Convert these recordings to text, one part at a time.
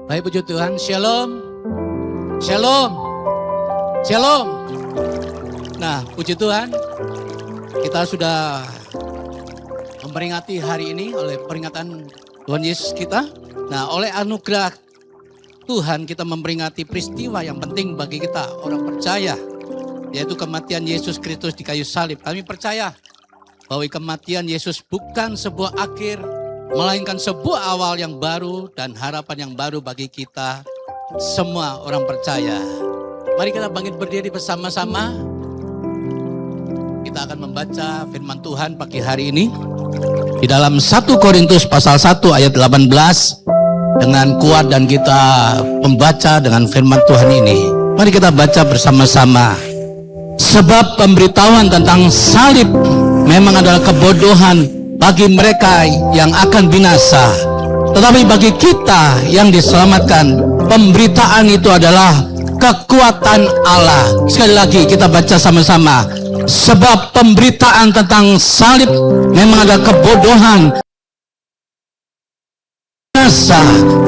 Baik, puji Tuhan. Shalom. Shalom. Shalom. Nah, puji Tuhan. Kita sudah memperingati hari ini oleh peringatan Tuhan Yesus kita. Nah, oleh anugerah Tuhan kita memperingati peristiwa yang penting bagi kita orang percaya, yaitu kematian Yesus Kristus di kayu salib. Kami percaya bahwa kematian Yesus bukan sebuah akhir, melainkan sebuah awal yang baru dan harapan yang baru bagi kita semua orang percaya. Mari kita bangkit berdiri bersama-sama. Kita akan membaca firman Tuhan pagi hari ini di dalam 1 Korintus pasal 1 ayat 18 dengan kuat, dan kita membaca dengan firman Tuhan ini. Mari kita baca bersama-sama. Sebab pemberitahuan tentang salib memang adalah kebodohan bagi mereka yang akan binasa, tetapi bagi kita yang diselamatkan, pemberitaan itu adalah kekuatan Allah. Sekali lagi kita baca sama-sama. Sebab pemberitaan tentang salib memang adalah kebodohan binasa,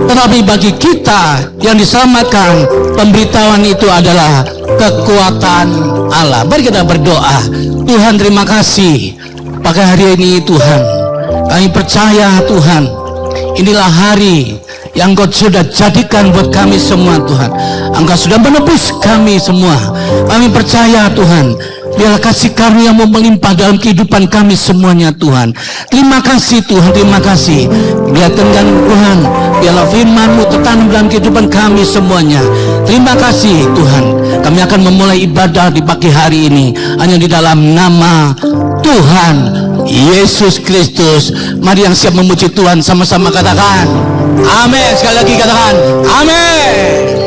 tetapi bagi kita yang diselamatkan, pemberitahuan itu adalah kekuatan Allah. Mari kita berdoa. Tuhan, terima kasih pagi hari ini Tuhan. Kami percaya Tuhan, inilah hari yang Engkau sudah jadikan buat kami semua Tuhan. Engkau sudah menebus kami semua. Kami percaya Tuhan, biarlah kasih karunia-Mu melimpah dalam kehidupan kami semuanya Tuhan. Terima kasih Tuhan, terima kasih. Biar Tuhan, biarlah firman-Mu tertanam dalam kehidupan kami semuanya. Terima kasih Tuhan. Kami akan memulai ibadah di pagi hari ini hanya di dalam nama Tuhan Yesus Kristus. Mari yang siap memuji Tuhan sama-sama katakan amin. Sekali lagi katakan amin.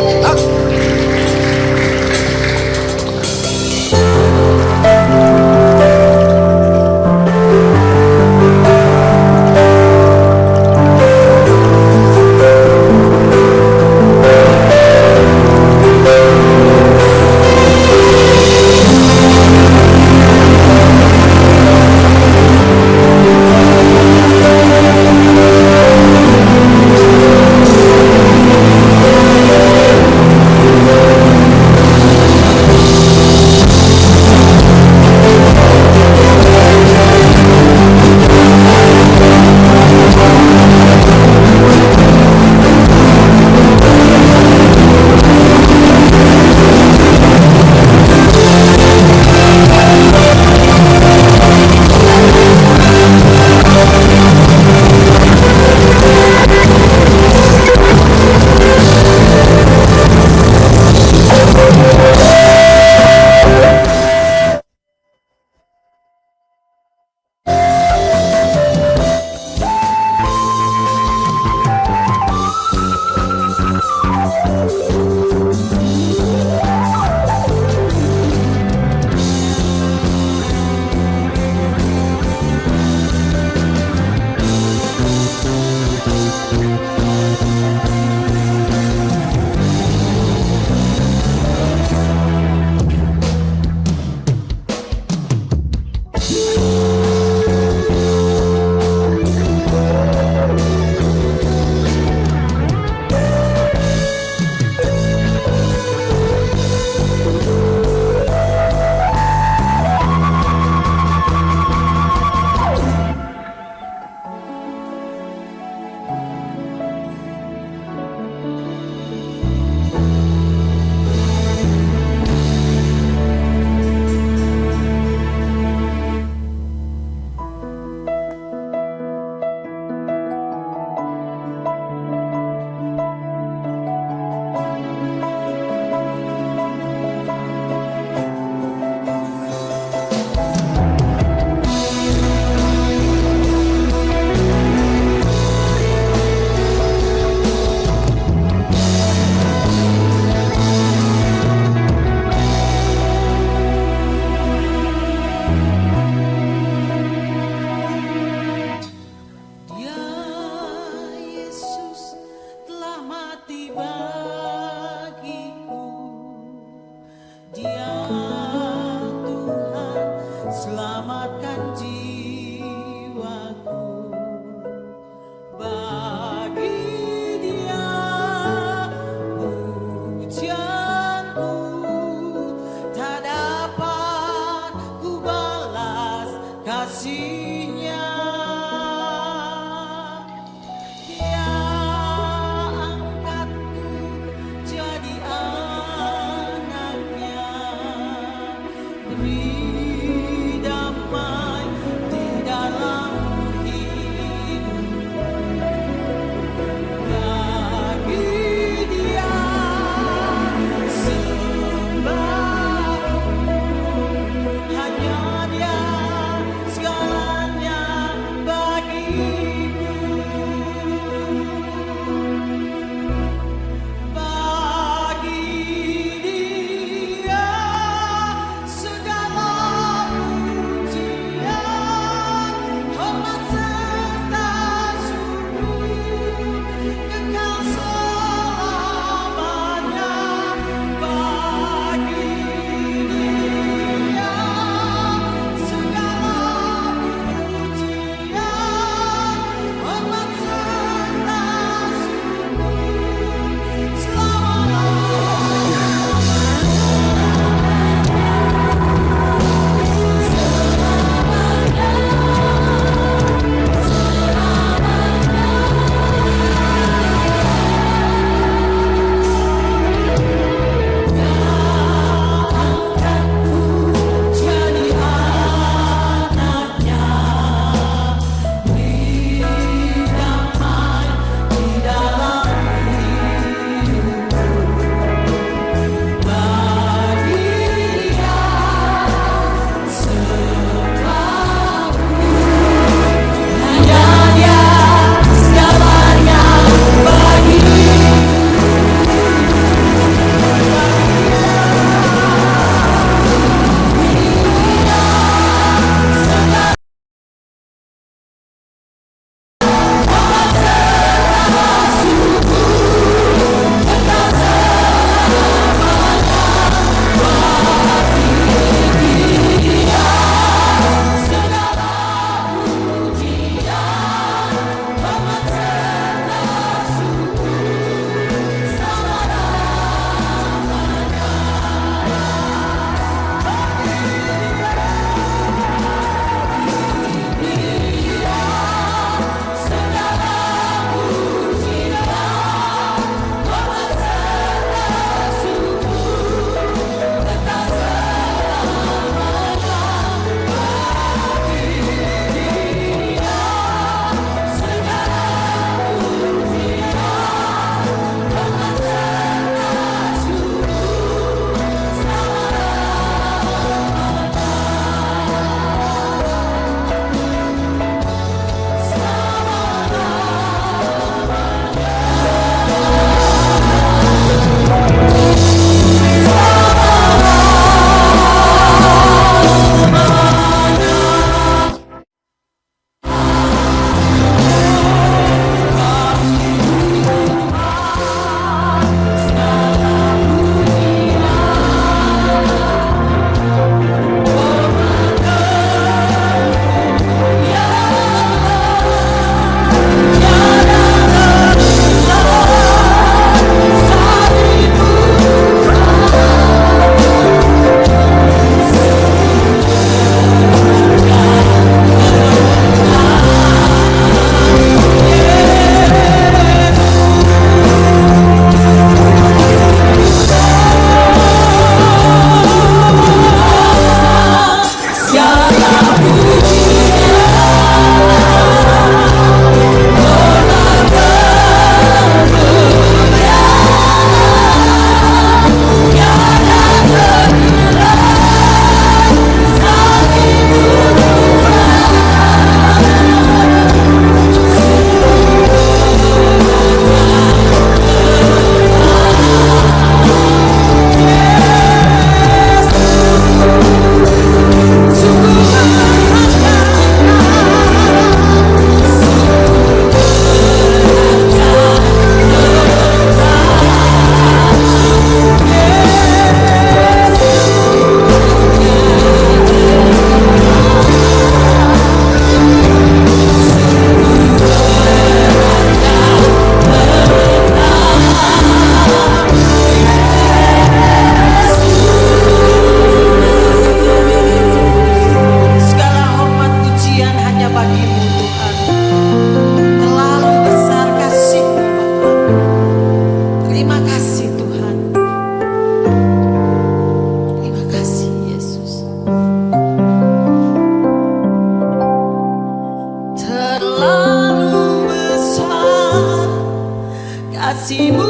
kasih-Mu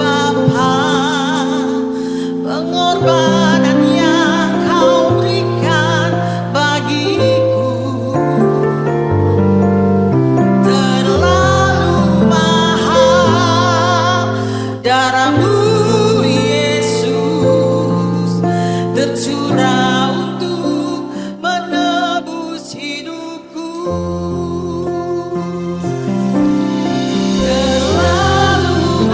Bapa, pengorbanan yang Kau berikan bagiku terlalu mahal. Darah-Mu Yesus tercurah untuk menebus hidupku. Terlalu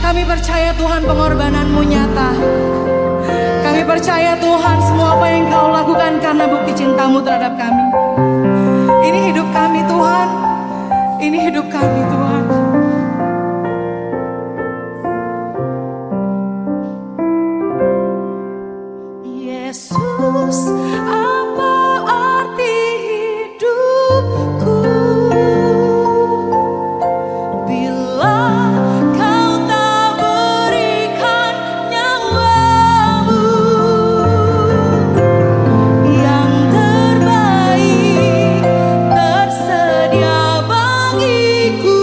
Kami percaya Tuhan pengorbananmu nyata. Kami percaya Tuhan semua apa yang kau lakukan karena bukti cintamu terhadap kami. Ini hidup kami Tuhan. Ini hidup kami Tuhan. Yesus, apa arti hidupku bila kau tak berikan nyawamu yang terbaik tersedia bagiku.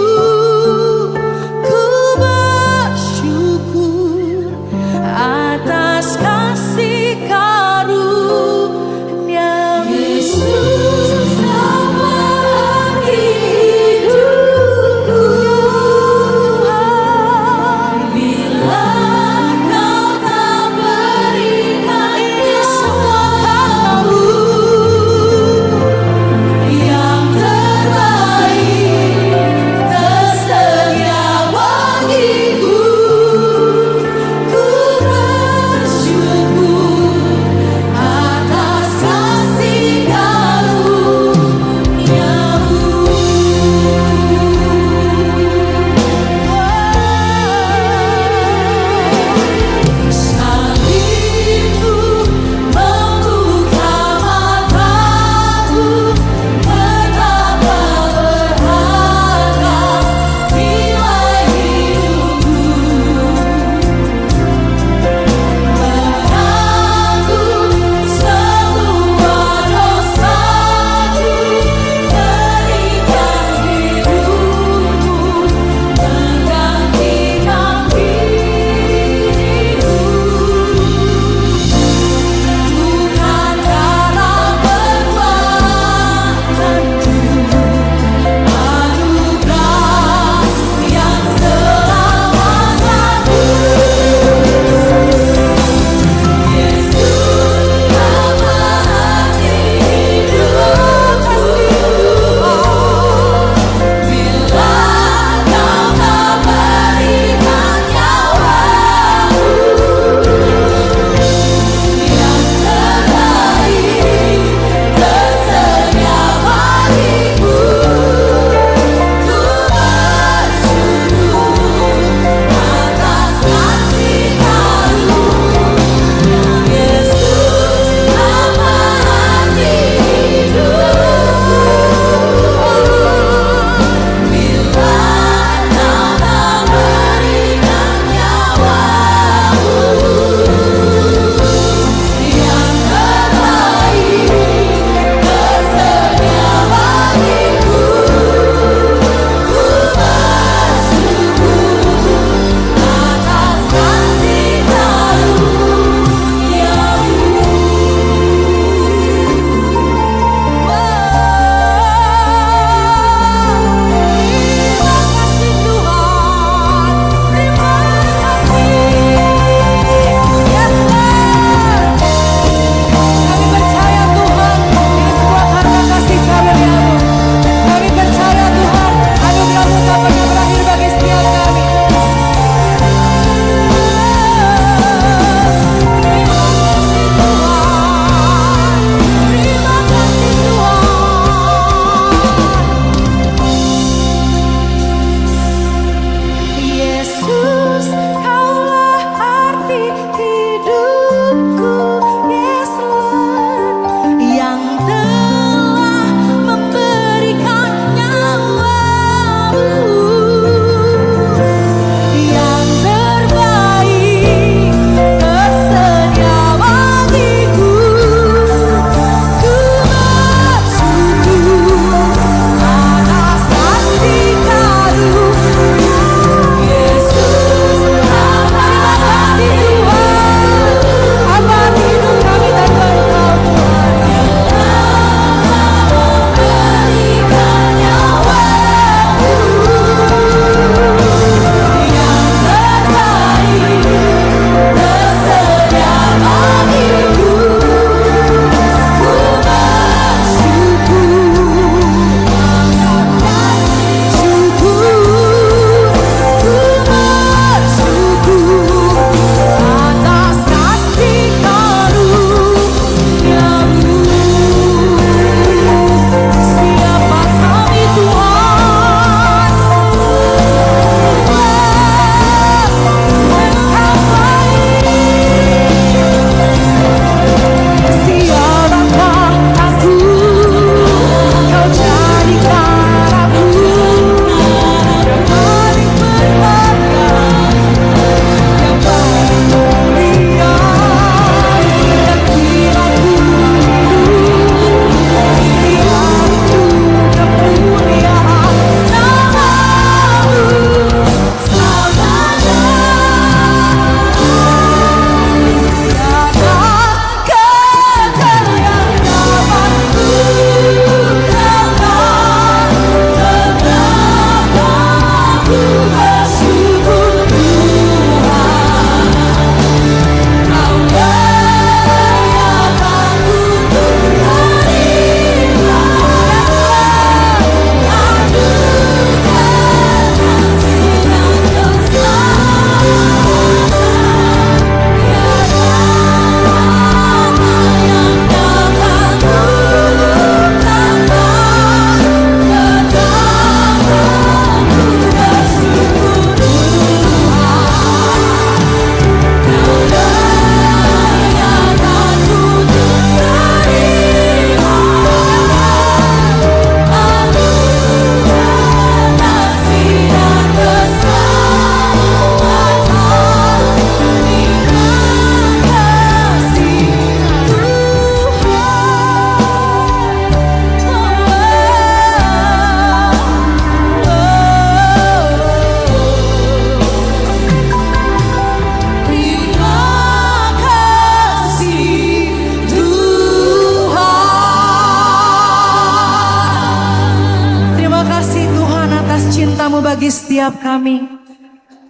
setiap kami.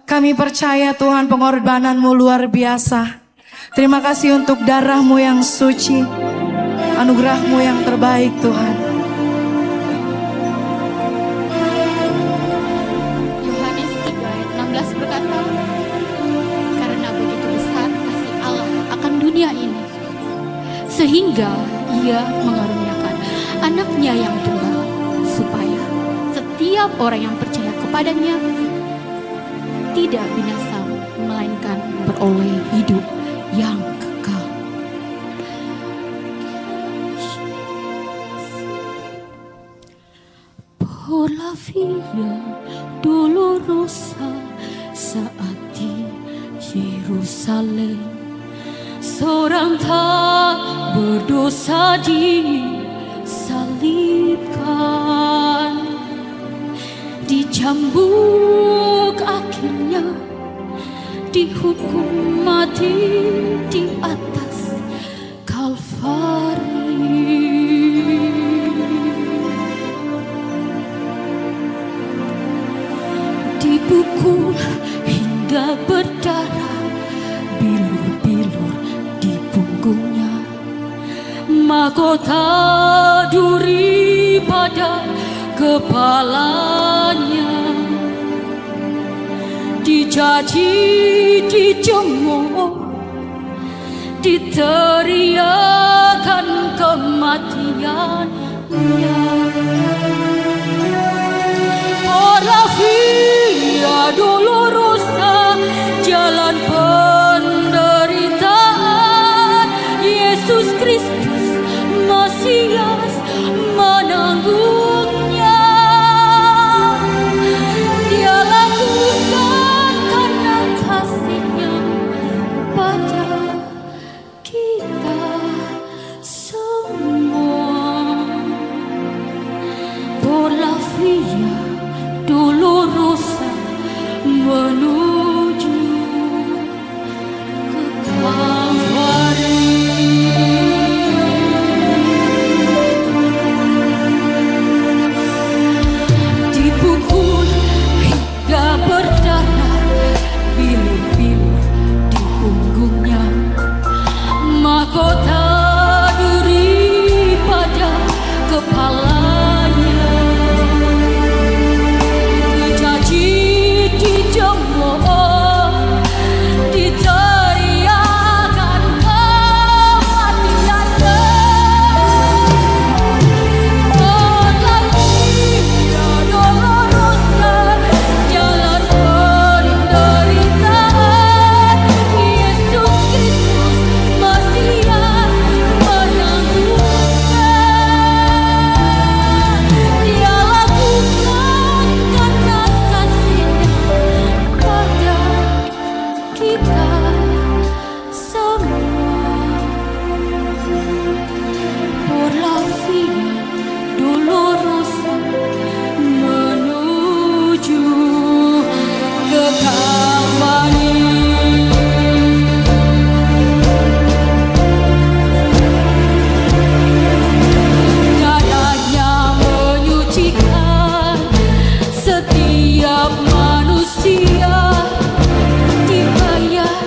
Kami percaya Tuhan pengorbanan-Mu luar biasa. Terima kasih untuk darah-Mu yang suci, anugerah-Mu yang terbaik Tuhan. Yohanes 3 ayat 16 berkata, karena begitu besar kasih Allah akan dunia ini, sehingga Ia mengaruniakan anaknya yang tunggal, supaya setiap orang yang percaya kepadanya tidak binasa, melainkan beroleh hidup yang kekal. Por la via dolorosa saat di Yerusalem, seorang tak berdosa disalibkan, dicambuk, akhirnya dihukum mati di atas Kalvari. Dipukul hingga berdarah, bilur-bilur di punggungnya, mahkota duri pada kepalanya, dicaci, dicemooh, diteriakan kematiannya. Por la via dolorosa, jalan penderitaan, Yesus Kristus Mesias menanggungnya. Dia lakukan karena kasih-Nya pada kita semua. Por la via dolorosa menuju ke Kalvari. Dipukul hingga berdarah, bilur-bilur di punggungnya, mahkota duri pada kepalanya, dicaci, dicemooh, diteriakan kematiannya. Por la via dolorosa, jalan penderitaan, Yesus Kristus Mesias menanggungnya. Dia lakukan karena kasih-Nya pada kita semua. Por la via dolorosa menuju ke Kalvari. Darahnya menyucikan setiap manusia, dibayar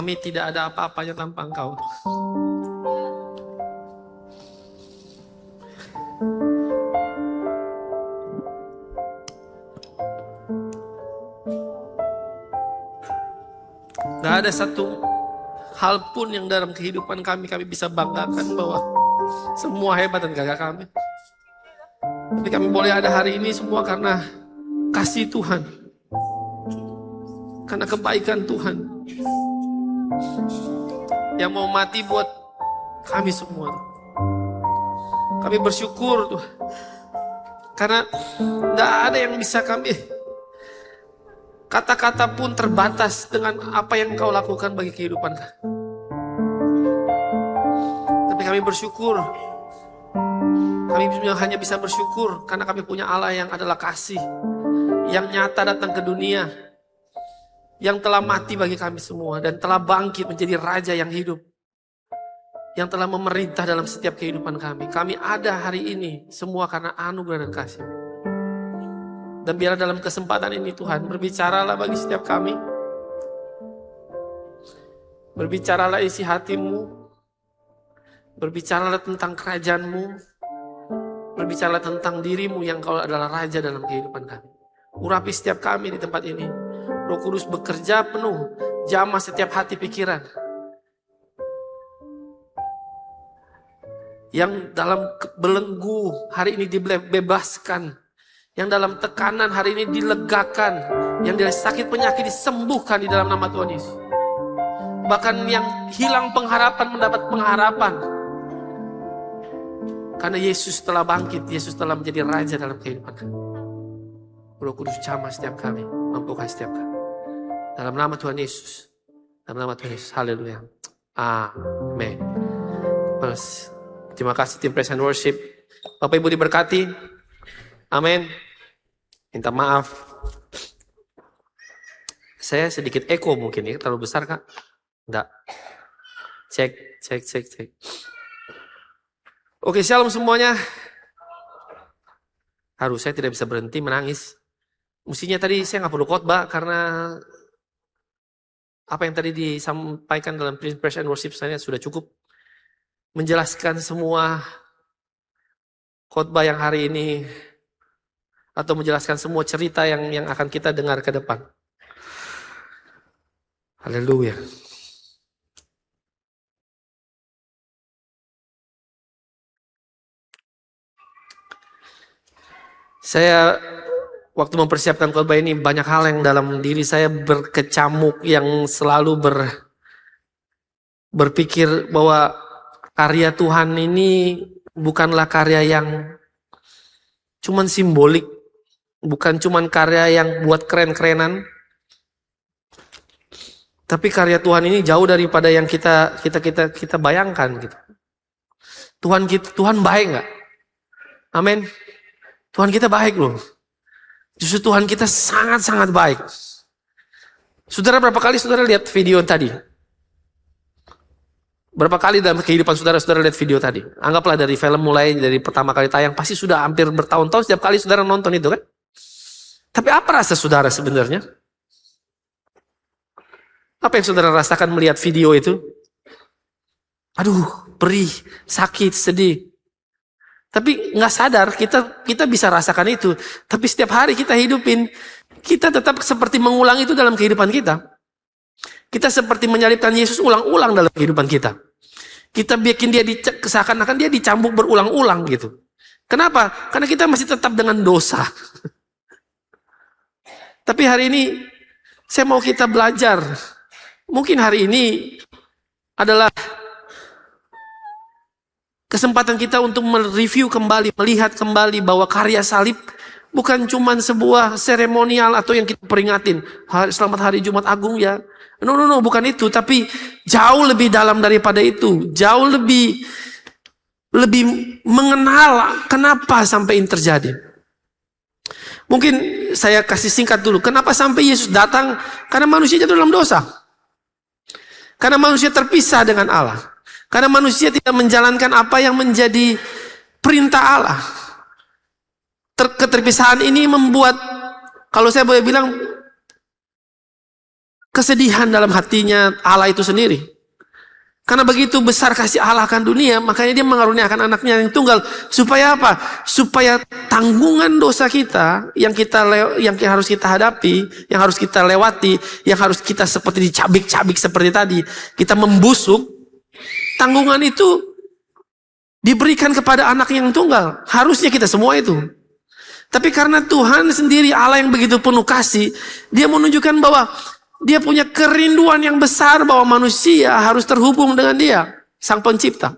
Kami tidak ada apa-apanya tanpa Engkau. Gak ada satu hal pun yang dalam kehidupan kami bisa banggakan bahwa semua hebat dan gagah kami. Tapi kami boleh ada hari ini semua karena kasih Tuhan, karena kebaikan Tuhan yang mau mati buat kami semua. Kami bersyukur Tuhan, karena gak ada yang bisa kami, kata-kata pun terbatas dengan apa yang Kau lakukan bagi kehidupan kami. Tapi kami bersyukur, kami hanya bisa bersyukur karena kami punya Allah yang adalah kasih, yang nyata datang ke dunia, yang telah mati bagi kami semua dan telah bangkit menjadi Raja yang hidup, yang telah memerintah dalam setiap kehidupan kami. Kami ada hari ini semua karena anugerah dan kasih. Dan biar dalam kesempatan ini Tuhan, berbicaralah bagi setiap kami. Berbicaralah isi hatimu. Berbicaralah tentang kerajaan-Mu. Berbicaralah tentang dirimu yang Kau adalah Raja dalam kehidupan kami. Urapi setiap kami di tempat ini. Roh Kudus bekerja penuh, jamah setiap hati pikiran. Yang dalam belenggu hari ini dibebaskan. Yang dalam tekanan hari ini dilegakan. Yang dari sakit penyakit disembuhkan di dalam nama Tuhan Yesus. Bahkan yang hilang pengharapan mendapat pengharapan. Karena Yesus telah bangkit, Yesus telah menjadi Raja dalam kehidupan kami. Roh Kudus jamah setiap kami, mampukan setiap kami. Dalam nama Tuhan Yesus. Dalam nama Tuhan Yesus. Haleluya. Amin. Terima kasih tim Praise and Worship. Bapak Ibu diberkati. Amin. Minta maaf. Saya sedikit eko mungkin ya. Terlalu besar Kak? Enggak. Cek. Oke, shalom semuanya. Harus saya tidak bisa berhenti menangis. Mestinya tadi saya nggak perlu khotbah karena apa yang tadi disampaikan dalam Praise and Worship saya sudah cukup menjelaskan semua khotbah yang hari ini atau menjelaskan semua cerita yang akan kita dengar ke depan. Haleluya. Saya waktu mempersiapkan khotbah ini banyak hal yang dalam diri saya berkecamuk yang selalu berpikir bahwa karya Tuhan ini bukanlah karya yang cuman simbolik, bukan cuman karya yang buat keren-kerenan, tapi karya Tuhan ini jauh daripada yang kita bayangkan gitu. Tuhan baik nggak? Amin. Tuhan kita baik loh. Justru Tuhan kita sangat-sangat baik. Saudara, berapa kali saudara lihat video tadi? Berapa kali dalam kehidupan saudara lihat video tadi? Anggaplah dari film mulai dari pertama kali tayang, pasti sudah hampir bertahun-tahun setiap kali saudara nonton itu kan? Tapi apa rasa saudara sebenarnya? Apa yang saudara rasakan melihat video itu? Aduh, perih, sakit, sedih. Tapi nggak sadar kita bisa rasakan itu. Tapi setiap hari kita hidupin, kita tetap seperti mengulang itu dalam kehidupan kita. Kita seperti menyalibkan Yesus ulang-ulang dalam kehidupan kita. Kita bikin dia seakan-akan dia dicambuk berulang-ulang gitu. Kenapa? Karena kita masih tetap dengan dosa. Tapi hari ini saya mau kita belajar. Mungkin hari ini adalah kesempatan kita untuk mereview kembali, melihat kembali bahwa karya salib bukan cuma sebuah seremonial atau yang kita peringatin. Selamat hari Jumat Agung ya. No, bukan itu. Tapi jauh lebih dalam daripada itu. Jauh lebih mengenal kenapa sampai ini terjadi. Mungkin saya kasih singkat dulu. Kenapa sampai Yesus datang? Karena manusia jatuh dalam dosa. Karena manusia terpisah dengan Allah. Karena manusia tidak menjalankan apa yang menjadi perintah Allah. Keterpisahan ini membuat, kalau saya boleh bilang, kesedihan dalam hatinya Allah itu sendiri. Karena begitu besar kasih Allah akan dunia, makanya dia mengaruniakan anaknya yang tunggal. Supaya apa? Supaya tanggungan dosa kita yang harus kita hadapi, yang harus kita lewati, yang harus kita seperti dicabik-cabik seperti tadi, kita membusuk, tanggungan itu diberikan kepada anak yang tunggal. Harusnya kita semua itu. Tapi karena Tuhan sendiri Allah yang begitu penuh kasih, dia menunjukkan bahwa dia punya kerinduan yang besar bahwa manusia harus terhubung dengan dia, Sang Pencipta.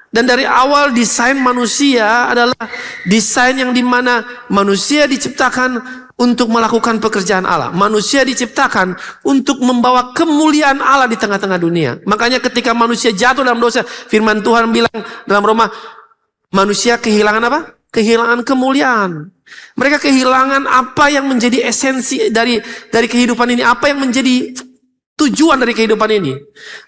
Dan dari awal desain manusia adalah desain yang dimana manusia diciptakan untuk melakukan pekerjaan Allah. Manusia diciptakan untuk membawa kemuliaan Allah di tengah-tengah dunia. Makanya ketika manusia jatuh dalam dosa, firman Tuhan bilang dalam Roma, manusia kehilangan apa? Kehilangan kemuliaan. Mereka kehilangan apa yang menjadi esensi dari kehidupan ini, apa yang menjadi tujuan dari kehidupan ini.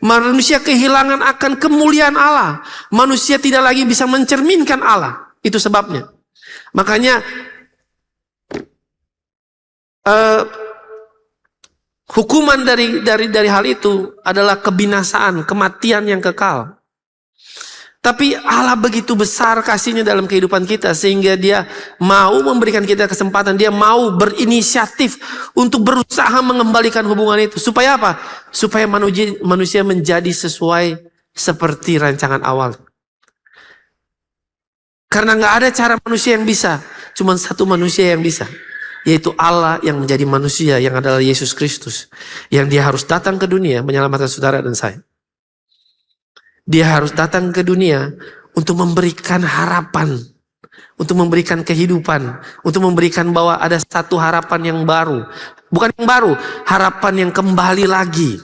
Manusia kehilangan akan kemuliaan Allah. Manusia tidak lagi bisa mencerminkan Allah. Itu sebabnya. Makanya hukuman dari hal itu adalah kebinasaan, kematian yang kekal. Tapi Allah begitu besar kasihnya dalam kehidupan kita sehingga dia mau memberikan kita kesempatan. Dia mau berinisiatif untuk berusaha mengembalikan hubungan itu. Supaya apa? Supaya manusia menjadi sesuai seperti rancangan awal. Karena gak ada cara manusia yang bisa. Cuma satu manusia yang bisa. Yaitu Allah yang menjadi manusia, yang adalah Yesus Kristus. Yang dia harus datang ke dunia menyelamatkan saudara dan saya. Dia harus datang ke dunia untuk memberikan harapan, untuk memberikan kehidupan, untuk memberikan bahwa ada satu harapan yang baru. Bukan yang baru, harapan yang kembali lagi.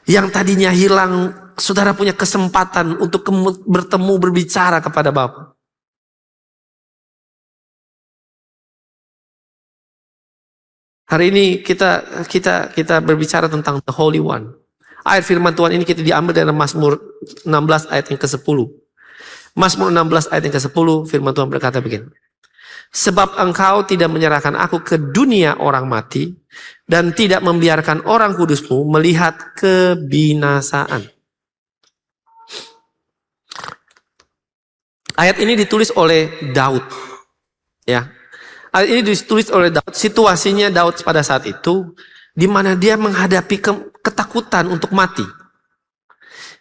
Yang tadinya hilang, saudara punya kesempatan untuk bertemu, berbicara kepada Bapa. Hari ini kita berbicara tentang the Holy One. Ayat firman Tuhan ini kita diambil dari Mazmur 16 ayat yang ke-10. Mazmur 16 ayat yang ke-10 firman Tuhan berkata begini. Sebab engkau tidak menyerahkan aku ke dunia orang mati dan tidak membiarkan orang kudusmu melihat kebinasaan. Ayat ini ditulis oleh Daud. Ya. Ayat ini ditulis oleh Daud. Situasinya Daud pada saat itu di mana dia menghadapi ketakutan untuk mati.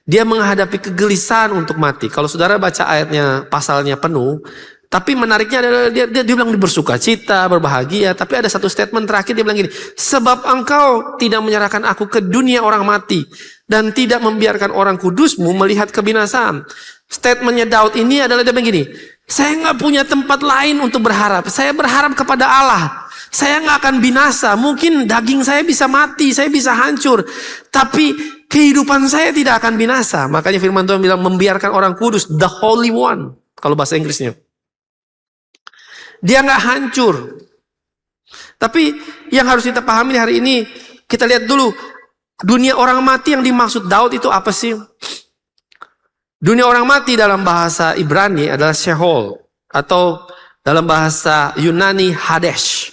Dia menghadapi kegelisahan untuk mati. Kalau saudara baca ayatnya, pasalnya penuh. Tapi menariknya adalah dia bilang bersuka cita, berbahagia. Tapi ada satu statement terakhir dia bilang gini. Sebab engkau tidak menyerahkan aku ke dunia orang mati. Dan tidak membiarkan orang kudusmu melihat kebinasaan. Statementnya Daud ini adalah dia bilang gini. Saya nggak punya tempat lain untuk berharap. Saya berharap kepada Allah. Saya nggak akan binasa. Mungkin daging saya bisa mati, saya bisa hancur. Tapi kehidupan saya tidak akan binasa. Makanya firman Tuhan bilang membiarkan orang kudus, the Holy One. Kalau bahasa Inggrisnya. Dia nggak hancur. Tapi yang harus kita pahami hari ini, kita lihat dulu. Dunia orang mati yang dimaksud Daud itu apa sih? Dunia orang mati dalam bahasa Ibrani adalah Sheol. Atau dalam bahasa Yunani Hades.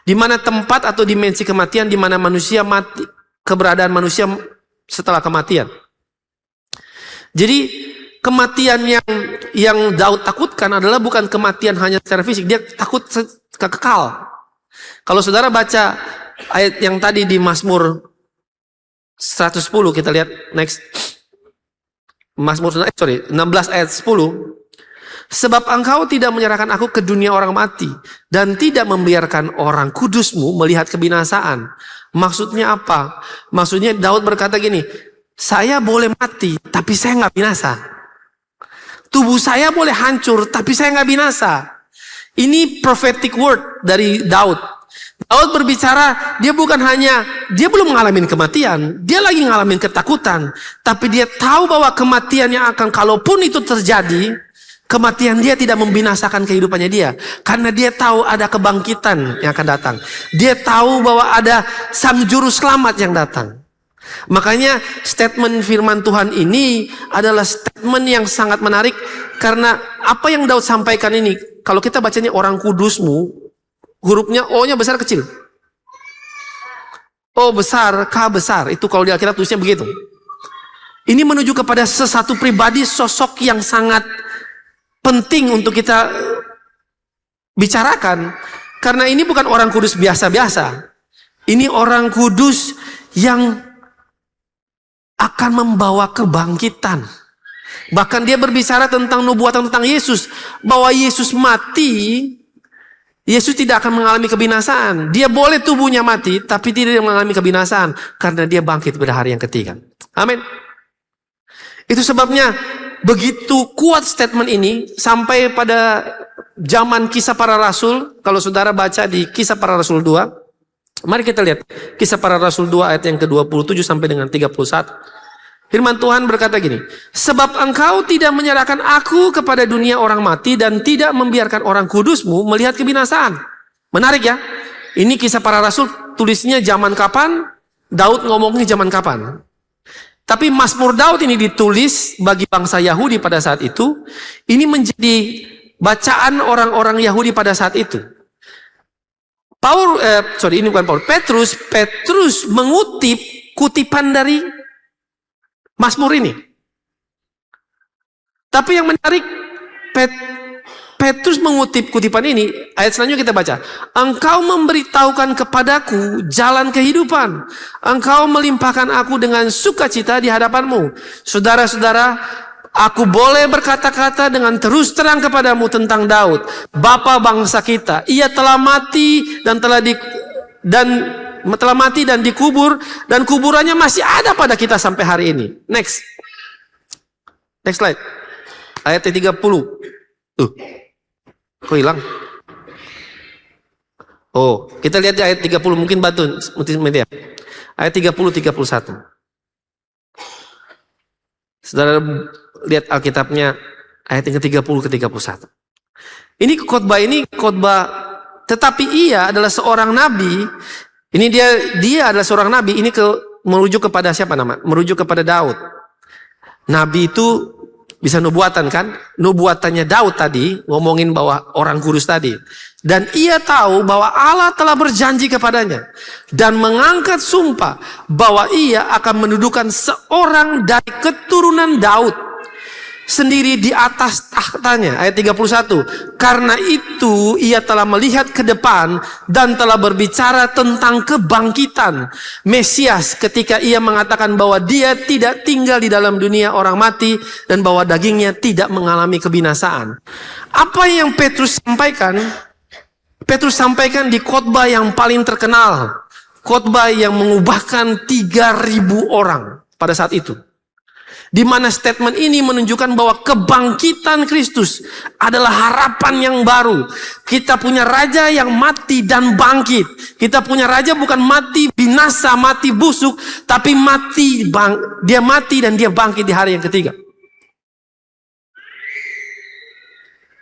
Di mana tempat atau dimensi kematian di mana manusia mati, keberadaan manusia setelah kematian. Jadi kematian yang Daud takutkan adalah bukan kematian hanya secara fisik, dia takut kekal. Kalau saudara baca ayat yang tadi di Mazmur 110, kita lihat next. Mazmur 16 ayat 10. Sebab engkau tidak menyerahkan aku ke dunia orang mati dan tidak membiarkan orang kudusmu melihat kebinasaan. Maksudnya apa? Maksudnya Daud berkata gini, saya boleh mati tapi saya nggak binasa. Tubuh saya boleh hancur tapi saya nggak binasa. Ini prophetic word dari Daud. Daud berbicara, dia belum mengalami kematian, dia lagi ngalamin ketakutan, tapi dia tahu bahwa kematian yang akan, kalaupun itu terjadi, kematian dia tidak membinasakan kehidupannya dia. Karena dia tahu ada kebangkitan yang akan datang. Dia tahu bahwa ada sang juru selamat yang datang. Makanya statement firman Tuhan ini adalah statement yang sangat menarik. Karena apa yang Daud sampaikan ini, kalau kita bacanya orang kudusmu, hurufnya O-nya besar kecil. O besar, K besar. Itu kalau di Alkitab tulisnya begitu. Ini menuju kepada sesuatu pribadi, sosok yang sangat penting untuk kita bicarakan. Karena ini bukan orang kudus biasa-biasa. Ini orang kudus yang akan membawa kebangkitan. Bahkan dia berbicara tentang nubuatan tentang Yesus. Bahwa Yesus mati, Yesus tidak akan mengalami kebinasaan. Dia boleh tubuhnya mati, tapi tidak mengalami kebinasaan. Karena dia bangkit pada hari yang ketiga. Amin. Itu sebabnya begitu kuat statement ini, sampai pada zaman Kisah Para Rasul. Kalau saudara baca di Kisah Para Rasul 2. Mari kita lihat Kisah Para Rasul 2 ayat yang ke-27 sampai dengan 31. Firman Tuhan berkata gini, sebab engkau tidak menyerahkan aku kepada dunia orang mati dan tidak membiarkan orang kudusmu melihat kebinasaan. Menarik ya. Ini Kisah Para Rasul tulisnya zaman kapan? Daud ngomongnya zaman kapan? Tapi Mazmur Daud ini ditulis bagi bangsa Yahudi pada saat itu. Ini menjadi bacaan orang-orang Yahudi pada saat itu. Petrus mengutip kutipan dari Mazmur ini. Tapi yang menarik, Petrus mengutip kutipan ini, ayat selanjutnya kita baca. Engkau memberitahukan kepadaku jalan kehidupan. Engkau melimpahkan aku dengan sukacita di hadapanmu. Saudara-saudara, aku boleh berkata-kata dengan terus terang kepadamu tentang Daud, bapa bangsa kita. Ia telah mati dan telah mati dan dikubur, dan kuburannya masih ada pada kita sampai hari ini. Next slide. Ayat 30. Kok hilang? Oh, kita lihat di ayat 30, mungkin bantu multimedia. Ayat 30-31. Saudara lihat Alkitabnya ayat yang ke-30 ke 31. Ini khotbah, tetapi ia adalah seorang nabi. Ini dia adalah seorang nabi. Ini merujuk kepada siapa nama? Merujuk kepada Daud. Nabi itu bisa nubuatan kan? Nubuatannya Daud tadi ngomongin bahwa orang kudus tadi. Dan ia tahu bahwa Allah telah berjanji kepadanya dan mengangkat sumpah bahwa ia akan mendudukan seorang dari keturunan Daud sendiri di atas tahtanya. Ayat 31. Karena itu ia telah melihat ke depan dan telah berbicara tentang kebangkitan Mesias ketika ia mengatakan bahwa dia tidak tinggal di dalam dunia orang mati dan bahwa dagingnya tidak mengalami kebinasaan. Apa yang Petrus sampaikan? Petrus sampaikan di khotbah yang paling terkenal. Khotbah yang mengubahkan 3.000 orang pada saat itu. Di mana statement ini menunjukkan bahwa kebangkitan Kristus adalah harapan yang baru. Kita punya raja yang mati dan bangkit. Kita punya raja bukan mati binasa, mati busuk, tapi dia mati dan dia bangkit di hari yang ketiga.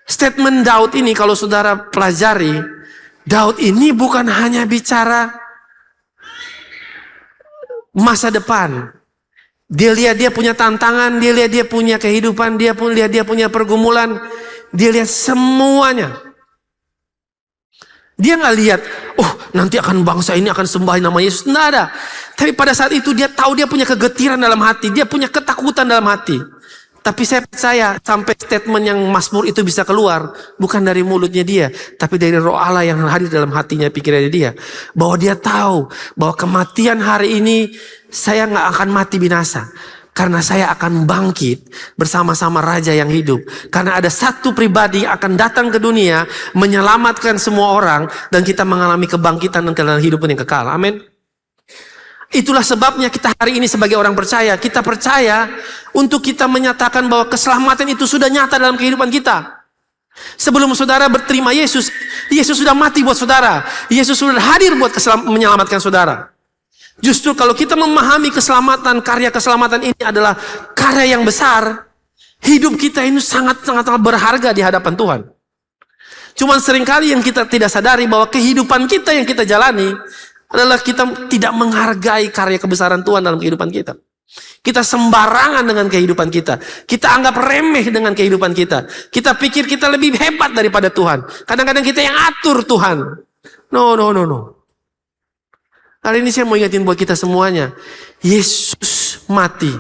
Statement Daud ini kalau saudara pelajari, Daud ini bukan hanya bicara masa depan. Dia lihat dia punya tantangan, dia lihat dia punya kehidupan, dia pun lihat dia punya pergumulan, dia lihat semuanya. Dia nggak lihat, oh nanti akan bangsa ini akan sembah nama Yesus, nggak ada. Tapi pada saat itu dia tahu dia punya kegetiran dalam hati, dia punya ketakutan dalam hati. Tapi saya percaya sampai statement yang Mazmur itu bisa keluar bukan dari mulutnya dia, tapi dari Roh Allah yang hadir dalam hatinya, pikirannya dia, bahwa dia tahu bahwa kematian hari ini saya nggak akan mati binasa, karena saya akan bangkit bersama-sama Raja yang hidup. Karena ada satu pribadi yang akan datang ke dunia menyelamatkan semua orang dan kita mengalami kebangkitan dan kehidupan yang kekal. Amin. Itulah sebabnya kita hari ini sebagai orang percaya, kita percaya untuk kita menyatakan bahwa keselamatan itu sudah nyata dalam kehidupan kita. Sebelum saudara berterima Yesus, Yesus sudah mati buat saudara. Yesus sudah hadir buat menyelamatkan saudara. Justru kalau kita memahami keselamatan, karya keselamatan ini adalah karya yang besar, hidup kita ini sangat-sangat berharga di hadapan Tuhan. Cuman seringkali yang kita tidak sadari bahwa kehidupan kita yang kita jalani adalah kita tidak menghargai karya kebesaran Tuhan dalam kehidupan kita. Kita sembarangan dengan kehidupan kita. Kita anggap remeh dengan kehidupan kita. Kita pikir kita lebih hebat daripada Tuhan. Kadang-kadang kita yang atur Tuhan. No. Hari ini saya mau ingatin buat kita semuanya. Yesus mati.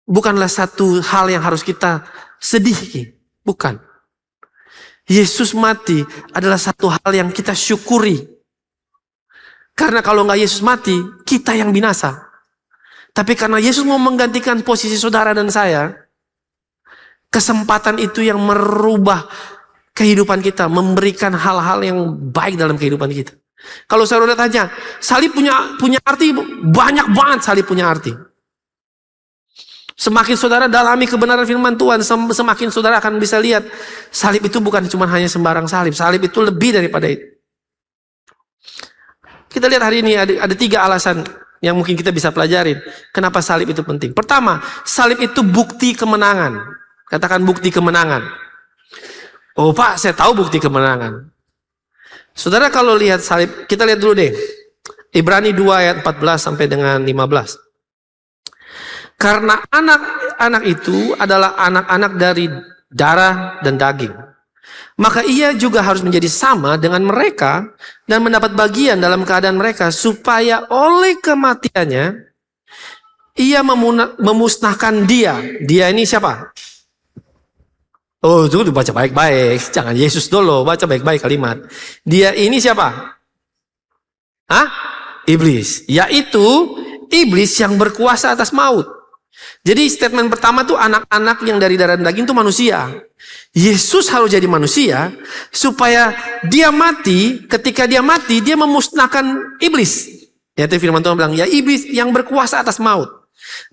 Bukanlah satu hal yang harus kita sedih. Bukan. Yesus mati adalah satu hal yang kita syukuri. Karena kalau nggak Yesus mati, kita yang binasa. Tapi karena Yesus mau menggantikan posisi saudara dan saya, kesempatan itu yang merubah kehidupan kita, memberikan hal-hal yang baik dalam kehidupan kita. Kalau saudara tanya, salib punya arti, banyak banget salib punya arti. Semakin saudara dalami kebenaran firman Tuhan, semakin saudara akan bisa lihat, salib itu bukan cuma hanya sembarang salib. Salib itu lebih daripada itu. Kita lihat hari ini ada 3 alasan yang mungkin kita bisa pelajarin. Kenapa salib itu penting? Pertama, salib itu bukti kemenangan. Katakan bukti kemenangan. Oh Pak, saya tahu bukti kemenangan. Saudara kalau lihat salib, kita lihat dulu deh. Ibrani 2 ayat 14 sampai dengan 15. Karena anak-anak itu adalah anak-anak dari darah dan daging. Maka ia juga harus menjadi sama dengan mereka dan mendapat bagian dalam keadaan mereka, supaya oleh kematiannya ia memusnahkan dia. Dia ini siapa? Oh, itu dibaca baik-baik. Jangan Yesus dulu, baca baik-baik kalimat. Dia ini siapa? Hah? Iblis. Yaitu iblis yang berkuasa atas maut. Jadi statement pertama tuh anak-anak yang dari darah dan daging itu manusia. Yesus harus jadi manusia supaya dia mati. Ketika dia mati, dia memusnahkan iblis. Ya, itu firman Tuhan bilang, ya iblis yang berkuasa atas maut.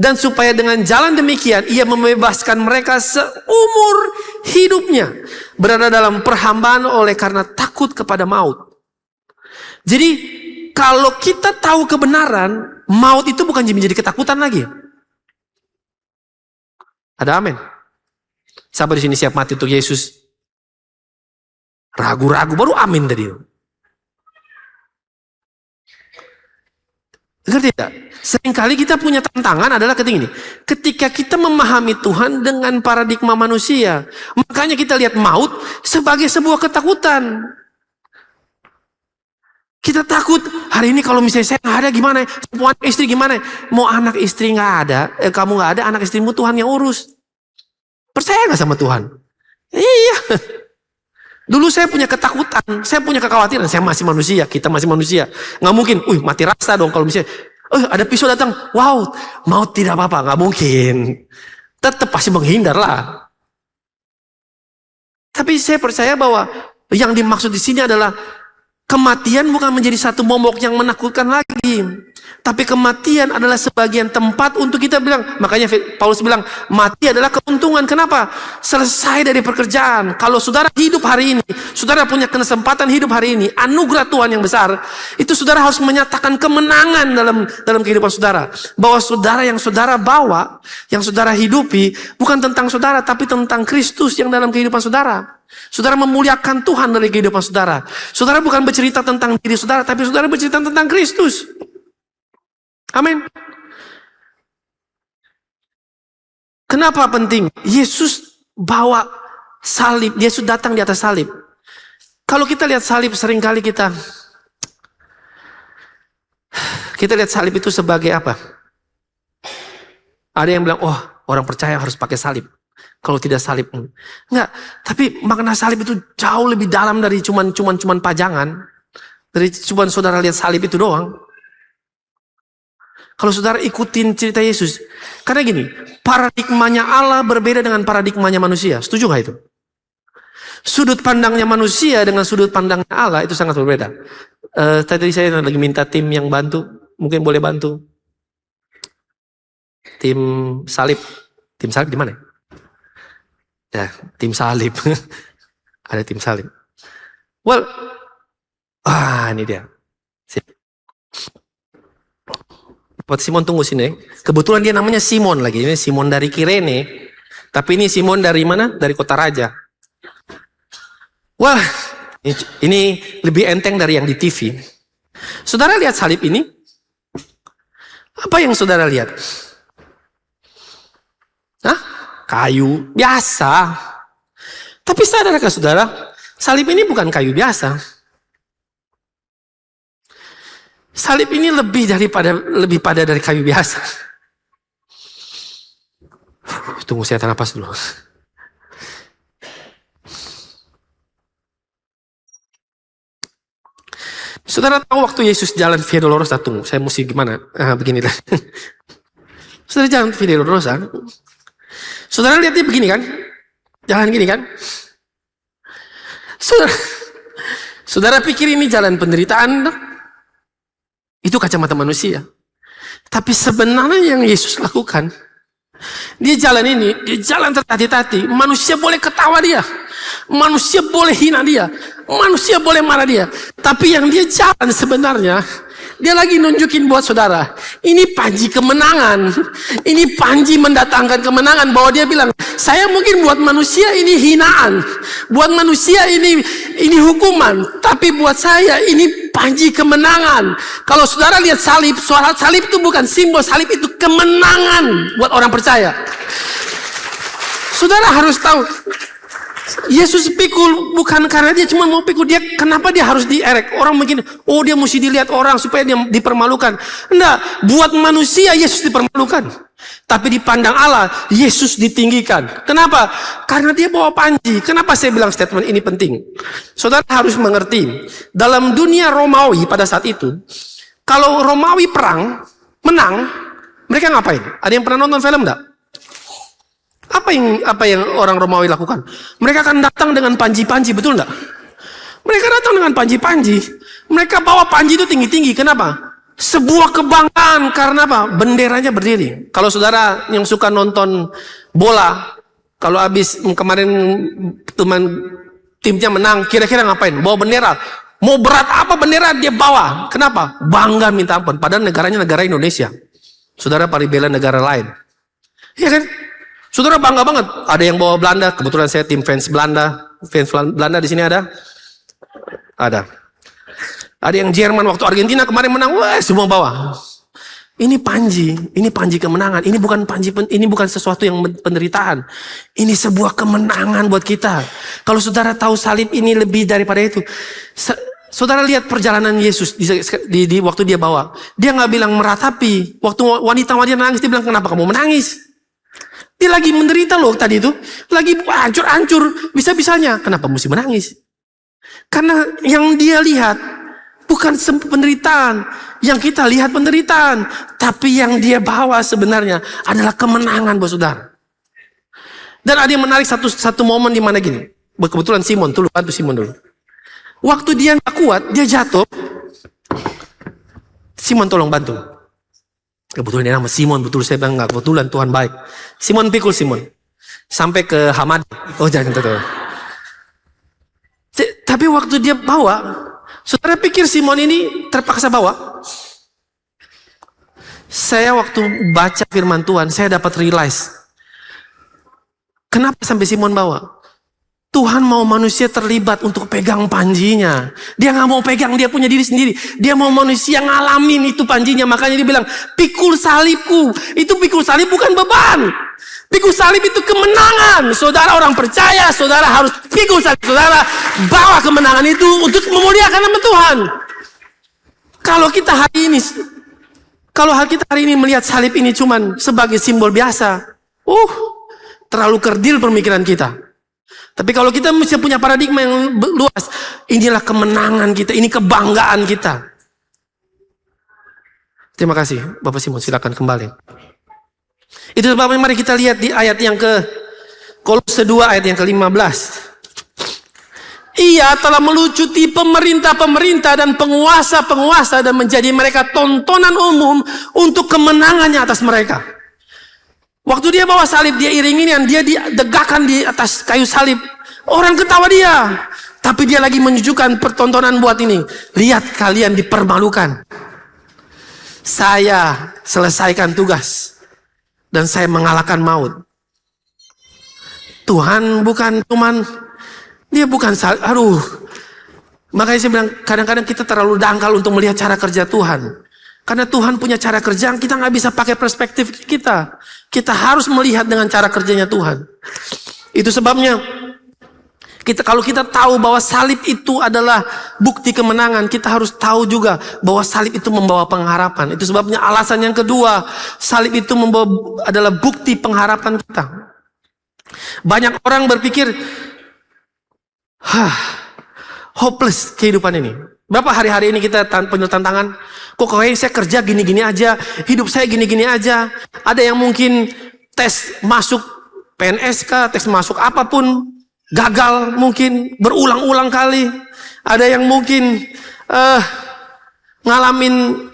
Dan supaya dengan jalan demikian, ia membebaskan mereka seumur hidupnya berada dalam perhambaan oleh karena takut kepada maut. Jadi kalau kita tahu kebenaran, maut itu bukan menjadi ketakutan lagi. Ada amin. Siapa di sini siap mati untuk Yesus? Ragu-ragu baru amin tadi. Ngerti tidak? Seringkali kita punya tantangan adalah ketika kita memahami Tuhan dengan paradigma manusia, makanya kita lihat maut sebagai sebuah ketakutan. Kita takut hari ini kalau misalnya saya nggak ada gimana? Mau anak istri gimana? Mau anak istri nggak ada, kamu nggak ada, anak istrimu Tuhan yang urus. Percaya nggak sama Tuhan? Iya. Dulu saya punya ketakutan, saya punya kekhawatiran. Saya masih manusia, kita masih manusia. Nggak mungkin, mati rasa dong kalau misalnya, ada pisau datang, wow, maut tidak apa-apa, nggak mungkin. Tetap pasti menghindar lah. Tapi saya percaya bahwa yang dimaksud di sini adalah kematian bukan menjadi satu momok yang menakutkan lagi. Tapi kematian adalah sebagian tempat untuk kita bilang. Makanya Paulus bilang, mati adalah keuntungan. Kenapa? Selesai dari pekerjaan. Kalau saudara hidup hari ini, saudara punya kesempatan hidup hari ini, anugerah Tuhan yang besar, itu saudara harus menyatakan kemenangan dalam kehidupan saudara. Bahwa saudara yang saudara bawa, yang saudara hidupi, bukan tentang saudara, tapi tentang Kristus yang dalam kehidupan saudara. Saudara memuliakan Tuhan dari kehidupan saudara. Saudara bukan bercerita tentang diri saudara, tapi saudara bercerita tentang Kristus. Amin. Kenapa penting? Yesus bawa salib, Yesus datang di atas salib. Kalau kita lihat salib, seringkali kita lihat salib itu sebagai apa? Ada yang bilang, orang percaya harus pakai salib. Kalau tidak salib, enggak. Tapi makna salib itu jauh lebih dalam dari cuman pajangan. Dari cuman saudara lihat salib itu doang. Kalau saudara ikutin cerita Yesus, karena gini, paradigmanya Allah berbeda dengan paradigmanya manusia. Setuju gak itu? Sudut pandangnya manusia dengan sudut pandangnya Allah itu sangat berbeda. Tadi saya lagi minta tim yang bantu, mungkin boleh bantu. Tim salib di mana? Ya, tim salib. Ada tim salib. Well, ini dia. Buat Simon tunggu sini. Kebetulan dia namanya Simon lagi. Ini Simon dari Kirene. Tapi ini Simon dari mana? Dari Kota Raja. Wah, ini lebih enteng dari yang di TV. Saudara lihat salib ini? Apa yang saudara lihat? Hah? Kayu biasa. Tapi sadarkah saudara? Salib ini bukan kayu biasa. Salib ini lebih pada dari kayu biasa. Tunggu saya tahan napas dulu. Saudara tahu waktu Yesus jalan Via Dolorosa, tunggu, saya mesti gimana? Beginilah. Saudara jalan Via Dolorosa, saudara lihat dia begini kan? Jalan gini kan? Saudara pikir ini jalan penderitaan? Itu kacamata manusia. Tapi sebenarnya yang Yesus lakukan, dia jalan ini, dia jalan tertati-tati. Manusia boleh ketawa dia, manusia boleh hina dia, manusia boleh marah dia. Tapi yang dia jalan sebenarnya, dia lagi nunjukin buat saudara, ini panji kemenangan, ini panji mendatangkan kemenangan. Bahwa dia bilang, saya mungkin buat manusia ini hinaan, buat manusia ini hukuman, tapi buat saya ini panji kemenangan. Kalau saudara lihat salib, salib itu bukan simbol, salib itu kemenangan buat orang percaya. Saudara harus tahu, Yesus pikul bukan karena dia cuma mau pikul. Dia, kenapa dia harus dierek? Orang mungkin, oh dia mesti dilihat orang supaya dia dipermalukan. Enggak, buat manusia Yesus dipermalukan. Tapi dipandang Allah, Yesus ditinggikan. Kenapa? Karena dia bawa panji. Kenapa saya bilang statement ini penting? Saudara harus mengerti, dalam dunia Romawi pada saat itu, kalau Romawi perang, menang, mereka ngapain? Ada yang pernah nonton film enggak? Apa yang orang Romawi lakukan? Mereka akan datang dengan panji-panji, betul enggak? Mereka datang dengan panji-panji. Mereka bawa panji itu tinggi-tinggi. Kenapa? Sebuah kebanggaan. Karena apa? Benderanya berdiri. Kalau saudara yang suka nonton bola, kalau habis kemarin timnya menang, kira-kira ngapain? Bawa bendera. Mau berat apa bendera dia bawa. Kenapa? Bangga minta ampun. Padahal negaranya negara Indonesia. Saudara pari bela negara lain. Iya kan? Saudara bangga banget. Ada yang bawa Belanda. Kebetulan saya tim fans Belanda. Fans Belanda di sini ada. Ada. Ada yang Jerman waktu Argentina kemarin menang. Wah, semua bawa. Ini panji kemenangan. Ini bukan sesuatu yang penderitaan. Ini sebuah kemenangan buat kita. Kalau saudara tahu salib ini lebih daripada itu. Saudara lihat perjalanan Yesus di waktu dia bawa. Dia nggak bilang meratapi. Waktu wanita nangis, dia bilang, kenapa kamu menangis? Dia lagi menderita loh tadi itu. Lagi hancur-hancur. Bisa-bisanya. Kenapa mesti menangis? Karena yang dia lihat bukan penderitaan. Yang kita lihat penderitaan. Tapi yang dia bawa sebenarnya adalah kemenangan buat saudara. Dan ada yang menarik satu momen di mana gini. Kebetulan Simon, bantu Simon dulu. Waktu dia gak kuat, dia jatuh. Simon tolong bantu. Kebetulan dia nama Simon, betul saya bilang enggak, kebetulan Tuhan baik. Simon pikul Simon. Sampai ke Hamad. Oh jangan betul. Tapi waktu dia bawa, saudara pikir Simon ini terpaksa bawa? Saya waktu baca firman Tuhan, saya dapat realize. Kenapa sampai Simon bawa? Tuhan mau manusia terlibat untuk pegang panjinya. Dia gak mau pegang dia punya diri sendiri. Dia mau manusia ngalamin itu panjinya. Makanya dia bilang, pikul salibku. Itu pikul salib bukan beban. Pikul salib itu kemenangan. Saudara orang percaya, saudara harus pikul salib. Saudara bawa kemenangan itu untuk memuliakan nama Tuhan. Kalau kita hari ini melihat salib ini cuman sebagai simbol biasa, terlalu kerdil pemikiran kita. Tapi kalau kita mesti punya paradigma yang luas, inilah kemenangan kita, ini kebanggaan kita. Terima kasih, Bapak Simon, silakan kembali. Itu sebabnya mari kita lihat di ayat yang Kolose 2 ayat yang ke-15. Ia telah melucuti pemerintah-pemerintah dan penguasa-penguasa dan menjadi mereka tontonan umum untuk kemenangannya atas mereka. Waktu dia bawa salib, dia iringin, dia didegakkan di atas kayu salib. Orang ketawa dia. Tapi dia lagi menunjukkan pertontonan buat ini. Lihat kalian dipermalukan. Saya selesaikan tugas. Dan saya mengalahkan maut. Tuhan bukan cuman, dia bukan, makanya saya bilang, kadang-kadang kita terlalu dangkal untuk melihat cara kerja Tuhan. Karena Tuhan punya cara kerja, kita nggak bisa pakai perspektif kita. Kita harus melihat dengan cara kerjanya Tuhan. Itu sebabnya Kalau kita tahu bahwa salib itu adalah bukti kemenangan, kita harus tahu juga bahwa salib itu membawa pengharapan. Itu sebabnya alasan yang kedua, salib itu adalah bukti pengharapan kita. Banyak orang berpikir, hopeless kehidupan ini. Berapa hari-hari ini kita penuh tantangan? Kok kayak saya kerja gini-gini aja, hidup saya gini-gini aja. Ada yang mungkin tes masuk PNS kah, tes masuk apapun, gagal mungkin berulang-ulang kali. Ada yang mungkin ngalamin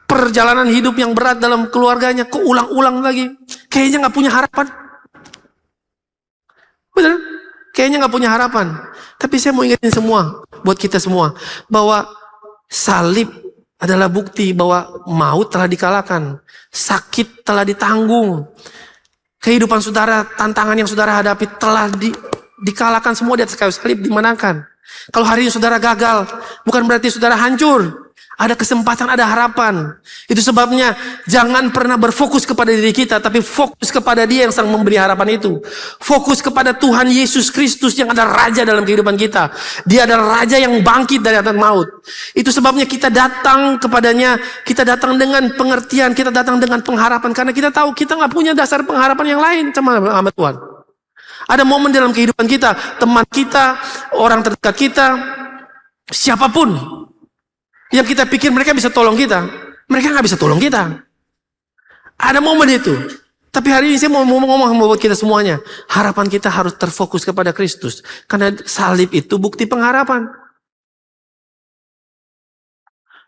perjalanan hidup yang berat dalam keluarganya, kok ulang-ulang lagi. Kayaknya gak punya harapan. Benar? Kayaknya gak punya harapan. Tapi saya mau ingetin semua, buat kita semua, bahwa salib adalah bukti bahwa maut telah dikalahkan, sakit telah ditanggung, kehidupan saudara, tantangan yang saudara hadapi telah dikalahkan semua di atas kayu salib, dimenangkan. Kalau hari ini saudara gagal, bukan berarti saudara hancur. Ada kesempatan, ada harapan. Itu sebabnya jangan pernah berfokus kepada diri kita, tapi fokus kepada Dia yang sedang memberi harapan itu. Fokus kepada Tuhan Yesus Kristus yang adalah Raja dalam kehidupan kita. Dia adalah Raja yang bangkit dari atas maut. Itu sebabnya kita datang kepadanya, kita datang dengan pengertian, kita datang dengan pengharapan. Karena kita tahu kita nggak punya dasar pengharapan yang lain sama Tuhan. Ada momen dalam kehidupan kita, teman kita, orang terdekat kita, siapapun yang kita pikir mereka bisa tolong kita, mereka nggak bisa tolong kita. Ada momen itu. Tapi hari ini saya mau ngomong buat kita semuanya. Harapan kita harus terfokus kepada Kristus. Karena salib itu bukti pengharapan.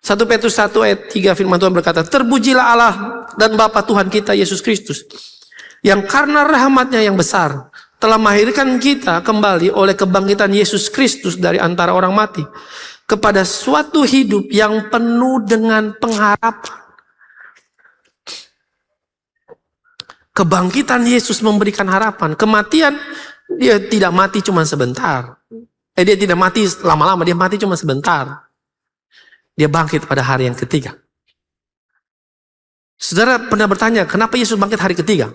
1 Petrus 1 ayat 3 firman Tuhan berkata, terpujilah Allah dan Bapa Tuhan kita Yesus Kristus, yang karena rahmatnya yang besar telah melahirkan kita kembali oleh kebangkitan Yesus Kristus dari antara orang mati, kepada suatu hidup yang penuh dengan pengharapan. Kebangkitan Yesus memberikan harapan. Kematian, Dia tidak mati cuma sebentar. Dia tidak mati lama-lama, Dia mati cuma sebentar. Dia bangkit pada hari yang ketiga. Saudara pernah bertanya, kenapa Yesus bangkit hari ketiga?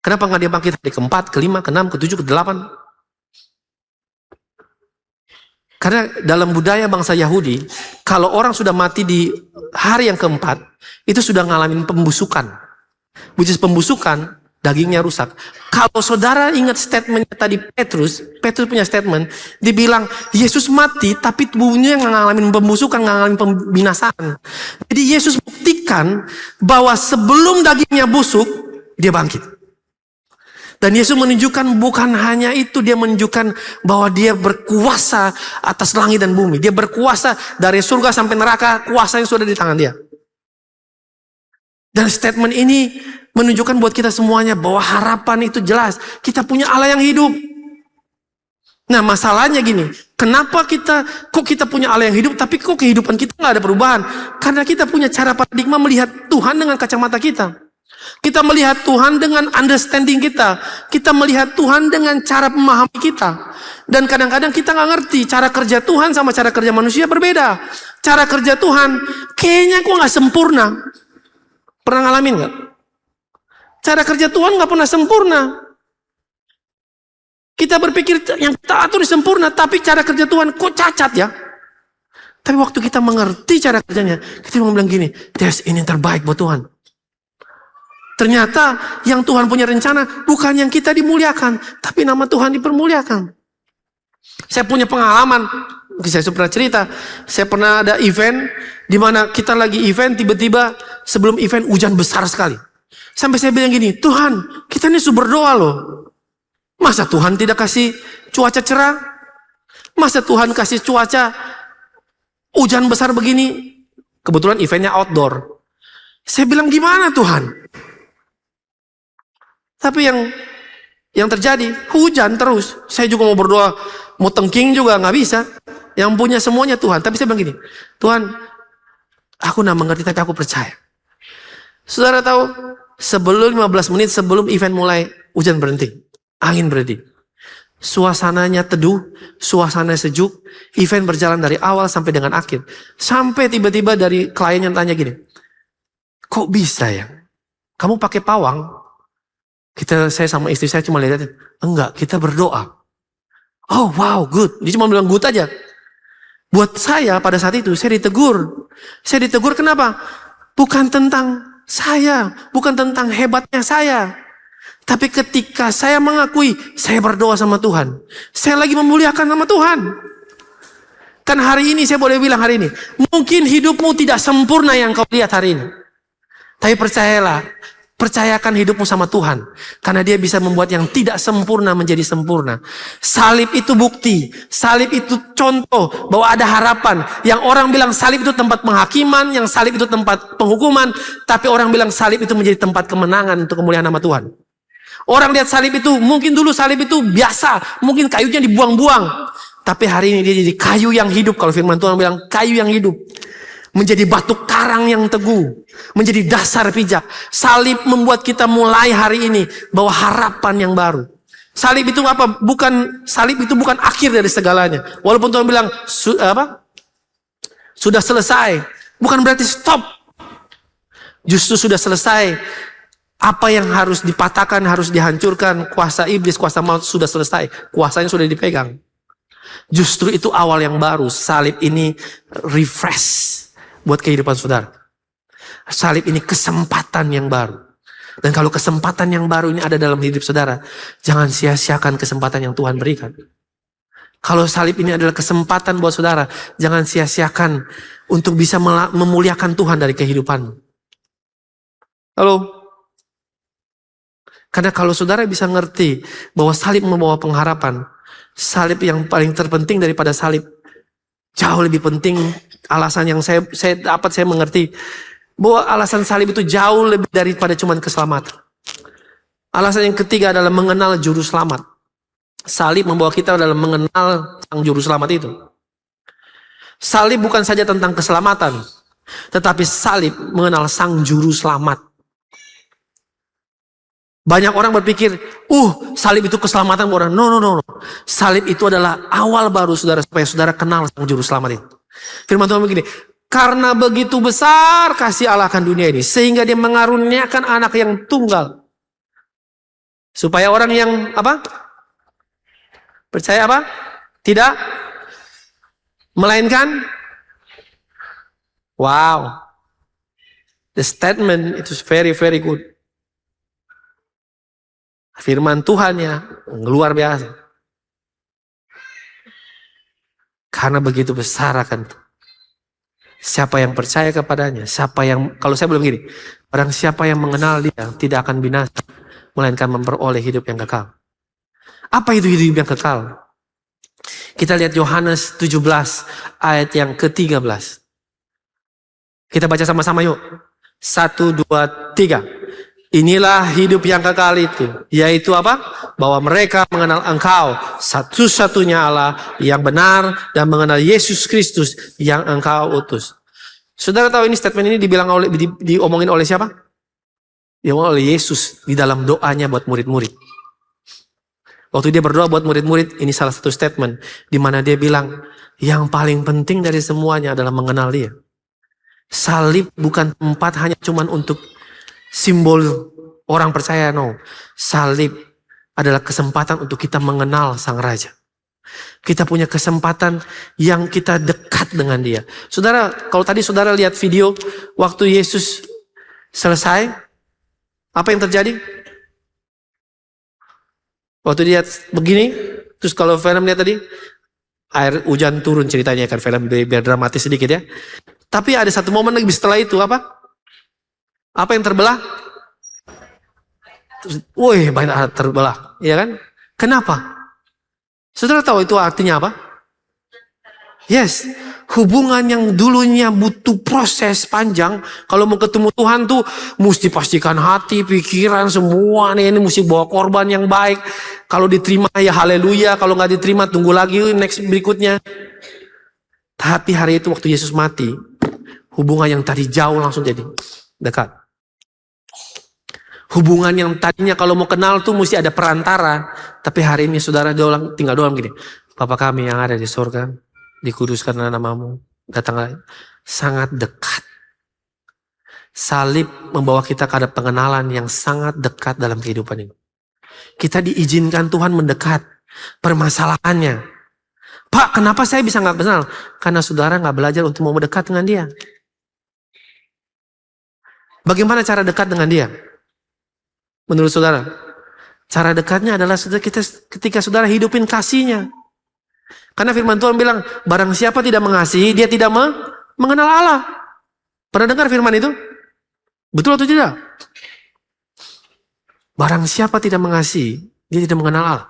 Kenapa nggak Dia bangkit hari keempat, kelima, keenam, ketujuh, kedelapan? Karena dalam budaya bangsa Yahudi, kalau orang sudah mati di hari yang keempat, itu sudah ngalamin pembusukan. Which is pembusukan, dagingnya rusak. Kalau saudara ingat statementnya tadi Petrus punya statement, dibilang Yesus mati tapi tubuhnya ngalamin pembusukan, ngalamin pembinasaan. Jadi Yesus buktikan bahwa sebelum dagingnya busuk, Dia bangkit. Dan Yesus menunjukkan bukan hanya itu, Dia menunjukkan bahwa Dia berkuasa atas langit dan bumi. Dia berkuasa dari surga sampai neraka, kuasanya sudah di tangan Dia. Dan statement ini menunjukkan buat kita semuanya bahwa harapan itu jelas. Kita punya Allah yang hidup. Nah masalahnya gini, kenapa kok kita punya Allah yang hidup, tapi kok kehidupan kita nggak ada perubahan? Karena kita punya cara paradigma melihat Tuhan dengan kacamata kita. Kita melihat Tuhan dengan understanding kita. Kita melihat Tuhan dengan cara memahami kita. Dan kadang-kadang kita nggak ngerti cara kerja Tuhan sama cara kerja manusia berbeda. Cara kerja Tuhan kayaknya kok nggak sempurna. Pernah ngalamin nggak? Cara kerja Tuhan nggak pernah sempurna. Kita berpikir yang kita atur sempurna, tapi cara kerja Tuhan kok cacat ya? Tapi waktu kita mengerti cara kerjanya, kita mau bilang gini, ini yang terbaik buat Tuhan. Ternyata yang Tuhan punya rencana bukan yang kita dimuliakan, tapi nama Tuhan dipermuliakan. Saya punya pengalaman, saya pernah cerita, saya pernah ada event di mana kita lagi event, tiba-tiba sebelum event hujan besar sekali. Sampai saya bilang gini, Tuhan, kita ini super berdoa loh. Masa Tuhan tidak kasih cuaca cerah? Masa Tuhan kasih cuaca hujan besar begini? Kebetulan eventnya outdoor. Saya bilang gimana Tuhan? Tapi yang terjadi hujan terus. Saya juga mau berdoa, mau tengking juga nggak bisa. Yang punya semuanya Tuhan. Tapi saya bilang gini, Tuhan, aku nggak mengerti tapi aku percaya. Saudara tahu, sebelum 15 menit sebelum event mulai, hujan berhenti, angin berhenti. Suasananya teduh, suasananya sejuk, event berjalan dari awal sampai dengan akhir. Sampai tiba-tiba dari klien yang tanya gini, kok bisa ya? Kamu pakai pawang? Saya sama istri saya cuma lihat, enggak, kita berdoa. Oh wow, good. Dia cuma bilang good aja. Buat saya pada saat itu, saya ditegur. Saya ditegur kenapa? Bukan tentang saya, bukan tentang hebatnya saya. Tapi ketika saya mengakui, saya berdoa sama Tuhan. Saya lagi memuliakan sama Tuhan. Kan hari ini saya boleh bilang hari ini, mungkin hidupmu tidak sempurna yang kau lihat hari ini. Tapi percayalah, percayakan hidupmu sama Tuhan. Karena dia bisa membuat yang tidak sempurna menjadi sempurna. Salib itu bukti. Salib itu contoh bahwa ada harapan. Yang orang bilang salib itu tempat penghakiman. Yang salib itu tempat penghukuman. Tapi orang bilang salib itu menjadi tempat kemenangan untuk kemuliaan nama Tuhan. Orang lihat salib itu, mungkin dulu salib itu biasa. Mungkin kayunya dibuang-buang. Tapi hari ini dia jadi kayu yang hidup. Kalau firman Tuhan bilang kayu yang hidup. Menjadi batu karang yang teguh. Menjadi dasar pijak. Salib membuat kita mulai hari ini bahwa harapan yang baru. Salib itu apa? Salib itu bukan akhir dari segalanya. Walaupun Tuhan bilang sudah selesai, bukan berarti stop. Justru sudah selesai. Apa yang harus dipatahkan, harus dihancurkan, kuasa iblis, kuasa maut sudah selesai. Kuasanya sudah dipegang. Justru itu awal yang baru. Salib ini refresh buat kehidupan saudara. Salib ini kesempatan yang baru. Dan kalau kesempatan yang baru ini ada dalam hidup saudara, jangan sia-siakan kesempatan yang Tuhan berikan. Kalau salib ini adalah kesempatan buat saudara, jangan sia-siakan untuk bisa memuliakan Tuhan dari kehidupanmu. Halo? Karena kalau saudara bisa ngerti bahwa salib membawa pengharapan, salib yang paling terpenting daripada salib, jauh lebih penting. Alasan yang saya mengerti bahwa alasan salib itu jauh lebih daripada cuma keselamatan. Alasan yang ketiga adalah mengenal juru selamat. Salib membawa kita dalam mengenal sang juru selamat itu. Salib bukan saja tentang keselamatan, tetapi salib mengenal sang juru selamat. Banyak orang berpikir, salib itu keselamatan orang. No. Salib itu adalah awal baru saudara, supaya saudara kenal sang juru selamat itu. Firman Tuhan begini, karena begitu besar kasih Allah akan dunia ini, sehingga dia mengaruniakan anak yang tunggal. Supaya orang yang percaya tidak melainkan. Wow. The statement it is very, very good. Firman Tuhannya luar biasa. Karena begitu besar akan siapa yang percaya kepadanya, kalau saya belum gini, barang siapa yang mengenal dia tidak akan binasa, melainkan memperoleh hidup yang kekal. Apa itu hidup yang kekal? Kita lihat Yohanes 17 ayat yang ke-13. Kita baca sama-sama yuk. 1, 2, 3. Inilah hidup yang kekal itu, yaitu apa? Bahwa mereka mengenal Engkau, satu-satunya Allah yang benar, dan mengenal Yesus Kristus yang Engkau utus. Saudara tahu ini statement ini diomongin oleh siapa? Diomongin oleh Yesus di dalam doanya buat murid-murid. Waktu dia berdoa buat murid-murid, ini salah satu statement di mana dia bilang, yang paling penting dari semuanya adalah mengenal Dia. Salib bukan tempat hanya cuman untuk simbol orang percaya, no. Salib adalah kesempatan untuk kita mengenal Sang Raja. Kita punya kesempatan yang kita dekat dengan Dia. Saudara, kalau tadi saudara lihat video waktu Yesus selesai, apa yang terjadi? Waktu dia begini, terus kalau film lihat tadi, air hujan turun ceritanya kan, film biar dramatis sedikit ya. Tapi ada satu momen lagi setelah itu, apa? Apa yang terbelah? Banyak terbelah, ya kan? Kenapa? Saudara tahu itu artinya apa? Yes, hubungan yang dulunya butuh proses panjang, kalau mau ketemu Tuhan tuh mesti pastikan hati, pikiran, semua nih, ini mesti bawa korban yang baik. Kalau diterima ya haleluya, kalau nggak diterima tunggu lagi next berikutnya. Tapi hari itu waktu Yesus mati, hubungan yang tadi jauh langsung jadi dekat. Hubungan yang tadinya kalau mau kenal tuh mesti ada perantara, tapi hari ini saudara tinggal doang gini. Bapa kami yang ada di surga, dikuduskanlah namamu, datanglah. Sangat dekat. Salib membawa kita ke pengenalan yang sangat dekat dalam kehidupan ini. Kita diizinkan Tuhan mendekat. permasalahannya. Pak, kenapa saya bisa nggak kenal? Karena saudara nggak belajar untuk mau mendekat dengan dia. Bagaimana cara dekat dengan dia? Menurut saudara, cara dekatnya adalah ketika saudara hidupin kasihnya. Karena firman Tuhan bilang, barang siapa tidak mengasihi, dia tidak mengenal Allah. Pernah dengar firman itu? Betul atau tidak? Barang siapa tidak mengasihi, dia tidak mengenal Allah.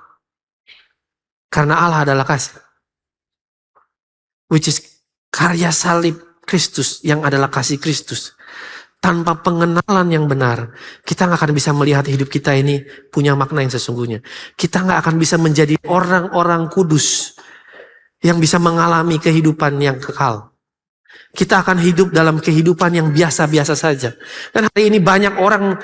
Karena Allah adalah kasih. Which is karya salib Kristus yang adalah kasih Kristus. Tanpa pengenalan yang benar, kita nggak akan bisa melihat hidup kita ini punya makna yang sesungguhnya. Kita nggak akan bisa menjadi orang-orang kudus yang bisa mengalami kehidupan yang kekal. Kita akan hidup dalam kehidupan yang biasa-biasa saja. Dan hari ini banyak orang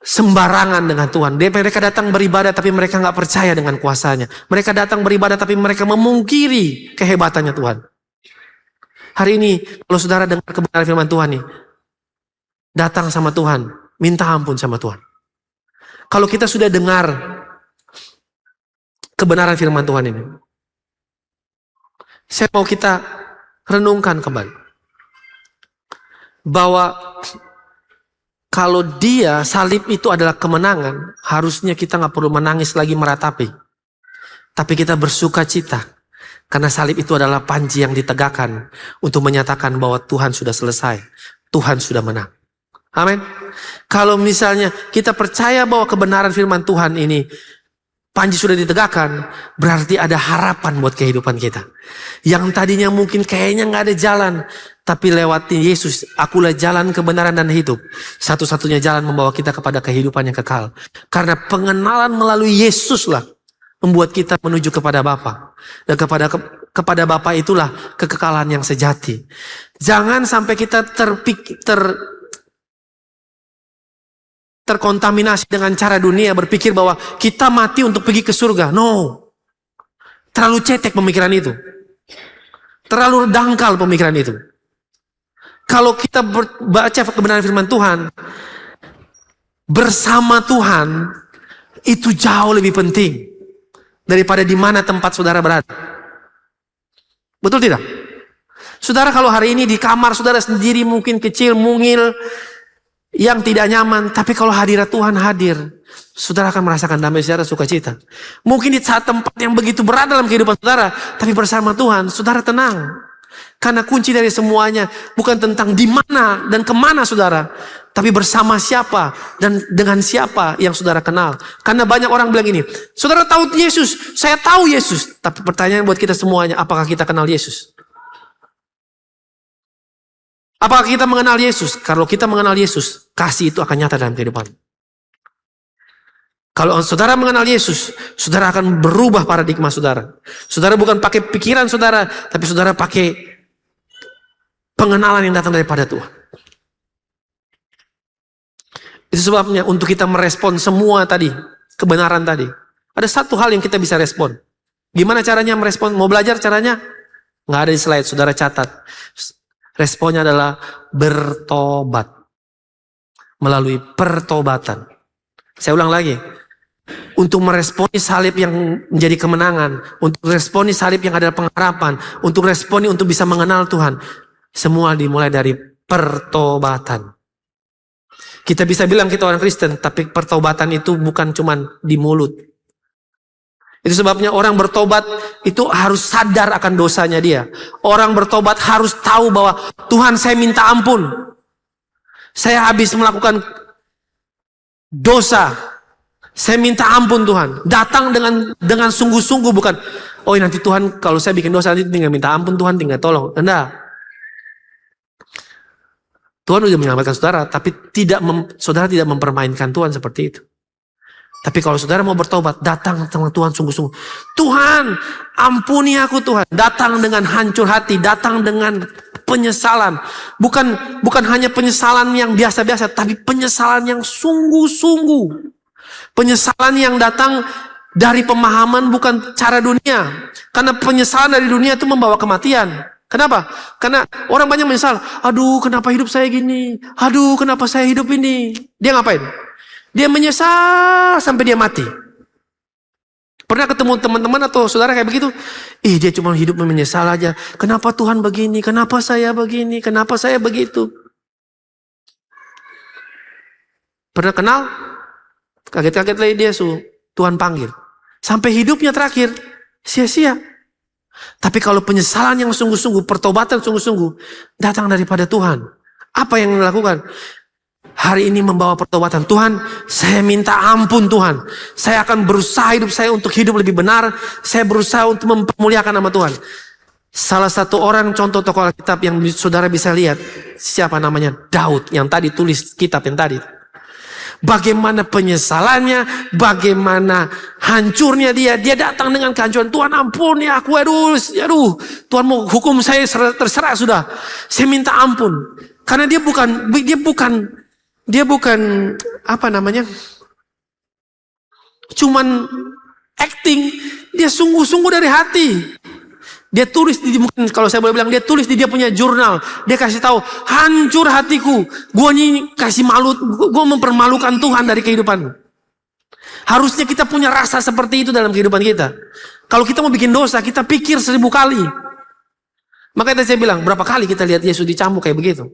sembarangan dengan Tuhan. Mereka datang beribadah tapi mereka nggak percaya dengan kuasanya. Mereka datang beribadah tapi mereka memungkiri kehebatannya Tuhan. Hari ini kalau saudara dengar kebenaran firman Tuhan nih, datang sama Tuhan, minta ampun sama Tuhan. Kalau kita sudah dengar kebenaran firman Tuhan ini, saya mau kita renungkan kembali bahwa kalau dia salib itu adalah kemenangan, harusnya kita nggak perlu menangis lagi meratapi. Tapi kita bersuka cita. Karena salib itu adalah panji yang ditegakkan untuk menyatakan bahwa Tuhan sudah selesai. Tuhan sudah menang. Amin. Kalau misalnya kita percaya bahwa kebenaran firman Tuhan ini, panji sudah ditegakkan, berarti ada harapan buat kehidupan kita. Yang tadinya mungkin kayaknya nggak ada jalan, tapi lewati Yesus, akulah jalan kebenaran dan hidup. Satu-satunya jalan membawa kita kepada kehidupan yang kekal. Karena pengenalan melalui Yesus lah membuat kita menuju kepada Bapa. Dan kepada Bapa itulah kekekalan yang sejati. Jangan sampai kita terkontaminasi dengan cara dunia, berpikir bahwa kita mati untuk pergi ke surga. No. Terlalu cetek pemikiran itu. Terlalu dangkal pemikiran itu. Kalau kita baca kebenaran firman Tuhan, bersama Tuhan, itu jauh lebih penting daripada di mana tempat saudara berada. Betul tidak? Saudara kalau hari ini di kamar saudara sendiri mungkin kecil, mungil, yang tidak nyaman, tapi kalau hadirat Tuhan hadir, saudara akan merasakan damai sejahtera, sukacita. Mungkin di saat tempat yang begitu berat dalam kehidupan saudara, tapi bersama Tuhan, saudara tenang. Karena kunci dari semuanya bukan tentang di mana dan kemana saudara, tapi bersama siapa dan dengan siapa yang saudara kenal. Karena banyak orang bilang ini, saudara tahu Yesus, saya tahu Yesus. Tapi pertanyaan buat kita semuanya, apakah kita kenal Yesus? Apakah kita mengenal Yesus? Kalau kita mengenal Yesus, kasih itu akan nyata dalam kehidupan. Kalau saudara mengenal Yesus, saudara akan berubah paradigma saudara. Saudara bukan pakai pikiran saudara, tapi saudara pakai pengenalan yang datang daripada Tuhan. Itu sebabnya untuk kita merespon semua tadi, kebenaran tadi, ada satu hal yang kita bisa respon. Gimana caranya merespon? Mau belajar caranya? Nggak ada di slide, saudara catat. Responnya adalah bertobat. Melalui pertobatan. Saya ulang lagi. Untuk meresponi salib yang menjadi kemenangan. Untuk responi salib yang adalah pengharapan. Untuk responi untuk bisa mengenal Tuhan. Semua dimulai dari pertobatan. Kita bisa bilang kita orang Kristen, tapi pertobatan itu bukan cuma di mulut. Itu sebabnya orang bertobat itu harus sadar akan dosanya dia. Orang bertobat harus tahu bahwa Tuhan, saya minta ampun. Saya habis melakukan dosa. Saya minta ampun Tuhan. Datang dengan sungguh-sungguh, bukan oh nanti Tuhan kalau saya bikin dosa nanti tinggal minta ampun Tuhan, tinggal tolong. Enggak. Tuhan sudah menyelamatkan saudara, tapi saudara tidak mempermainkan Tuhan seperti itu. Tapi kalau saudara mau bertobat, datang sama Tuhan sungguh-sungguh. Tuhan, ampuni aku Tuhan. Datang dengan hancur hati, datang dengan penyesalan. Bukan hanya penyesalan yang biasa-biasa, tapi penyesalan yang sungguh-sungguh. Penyesalan yang datang dari pemahaman bukan cara dunia. Karena penyesalan dari dunia itu membawa kematian. Kenapa? Karena orang banyak menyesal. Aduh, kenapa hidup saya gini? Aduh, kenapa saya hidup ini? Dia ngapain? Dia menyesal sampai dia mati. Pernah ketemu teman-teman atau saudara kayak begitu? Dia cuma hidup menyesal aja. Kenapa Tuhan begini? Kenapa saya begini? Kenapa saya begitu? Pernah kenal? Kaget-kaget lagi dia Tuhan panggil. Sampai hidupnya terakhir, sia-sia. Tapi kalau penyesalan yang sungguh-sungguh, pertobatan sungguh-sungguh, datang daripada Tuhan. Apa yang dilakukan? Hari ini membawa pertobatan. Tuhan, saya minta ampun Tuhan. Saya akan berusaha hidup saya untuk hidup lebih benar. Saya berusaha untuk mempermuliakan nama Tuhan. Salah satu orang contoh tokoh Alkitab yang saudara bisa lihat. Siapa namanya? Daud. Yang tadi tulis kitab yang tadi. Bagaimana penyesalannya, bagaimana hancurnya dia. Dia datang dengan kehancuran. Tuhan ampuni aku, aduh. Tuhan mau hukum saya terserah sudah. Saya minta ampun. Karena dia bukan apa namanya, cuman acting. Dia sungguh-sungguh dari hati. Dia tulis, mungkin kalau saya boleh bilang, dia tulis di dia punya jurnal. Dia kasih tahu, hancur hatiku. Gue ini kasih malu, gue mempermalukan Tuhan dari kehidupan. Harusnya kita punya rasa seperti itu dalam kehidupan kita. Kalau kita mau bikin dosa, kita pikir 1000 kali. Makanya saya bilang, berapa kali kita lihat Yesus dicambuk kayak begitu.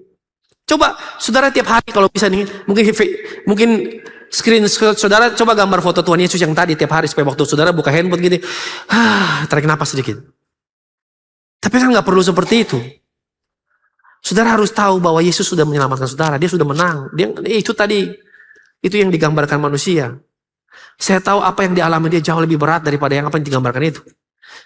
Coba saudara tiap hari kalau bisa nih, mungkin screenshot saudara, coba gambar foto Tuhan Yesus yang tadi tiap hari, supaya waktu saudara buka handphone gini, tarik napas sedikit. Tapi kan gak perlu seperti itu. Saudara harus tahu bahwa Yesus sudah menyelamatkan saudara. Dia sudah menang. Itu yang digambarkan manusia. Saya tahu apa yang dialami dia jauh lebih berat daripada yang apa yang digambarkan itu.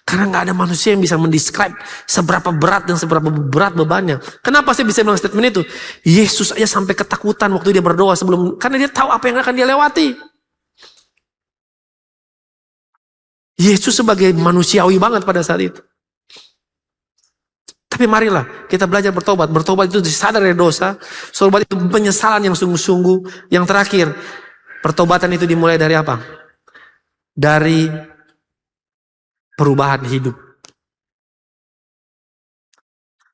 Karena gak ada manusia yang bisa mendescribe seberapa berat dan seberapa berat bebannya. Kenapa saya bisa bilang statement itu? Yesus aja sampai ketakutan waktu dia berdoa karena dia tahu apa yang akan dia lewati. Yesus sebagai manusiawi banget pada saat itu. Tapi marilah kita belajar bertobat. Bertobat itu disadar dari dosa. Bertobat itu penyesalan yang sungguh-sungguh. Yang terakhir, pertobatan itu dimulai dari apa? Dari perubahan hidup.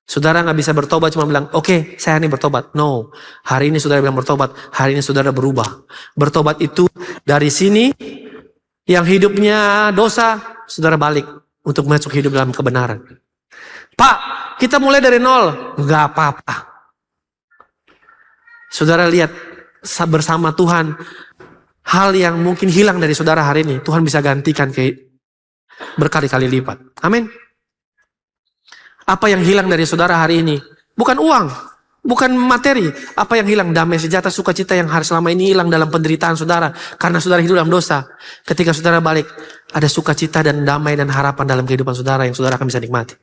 Saudara gak bisa bertobat cuma bilang, oke, saya ini bertobat. No, hari ini saudara bilang bertobat. Hari ini saudara berubah. Bertobat itu dari sini, yang hidupnya dosa, saudara balik untuk masuk hidup dalam kebenaran. Pak, kita mulai dari nol. Gak apa-apa. Saudara lihat bersama Tuhan, hal yang mungkin hilang dari saudara hari ini, Tuhan bisa gantikan berkali-kali lipat. Amin. Apa yang hilang dari saudara hari ini? Bukan uang, bukan materi. Apa yang hilang? Damai, sejahtera, sukacita yang selama ini hilang dalam penderitaan saudara. Karena saudara hidup dalam dosa. Ketika saudara balik, ada sukacita dan damai dan harapan dalam kehidupan saudara yang saudara akan bisa nikmati.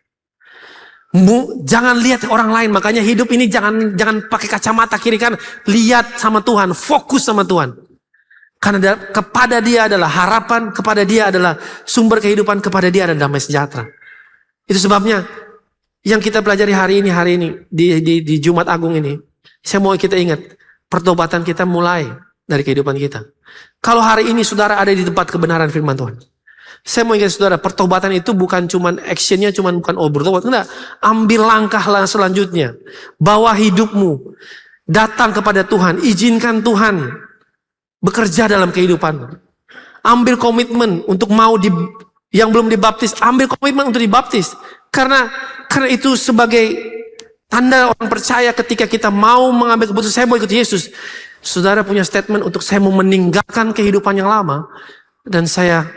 Jangan lihat orang lain. Makanya hidup ini jangan pakai kacamata kiri kanan. Lihat sama Tuhan, fokus sama Tuhan. Karena kepada dia adalah harapan, kepada dia adalah sumber kehidupan, kepada dia adalah damai sejahtera. Itu sebabnya yang kita pelajari hari ini di Jumat Agung ini, saya mau kita ingat, pertobatan kita mulai dari kehidupan kita. Kalau hari ini saudara ada di tempat kebenaran firman Tuhan, saya mau ingat saudara, pertobatan itu bukan cuman actionnya, bukan bertobat, enggak. Ambil langkah selanjutnya, bawa hidupmu datang kepada Tuhan, izinkan Tuhan bekerja dalam kehidupan. Ambil komitmen untuk yang belum dibaptis, ambil komitmen untuk dibaptis. Karena itu sebagai tanda orang percaya ketika kita mau mengambil keputusan, saya mau ikut Yesus. Saudara punya statement untuk saya mau meninggalkan kehidupan yang lama dan saya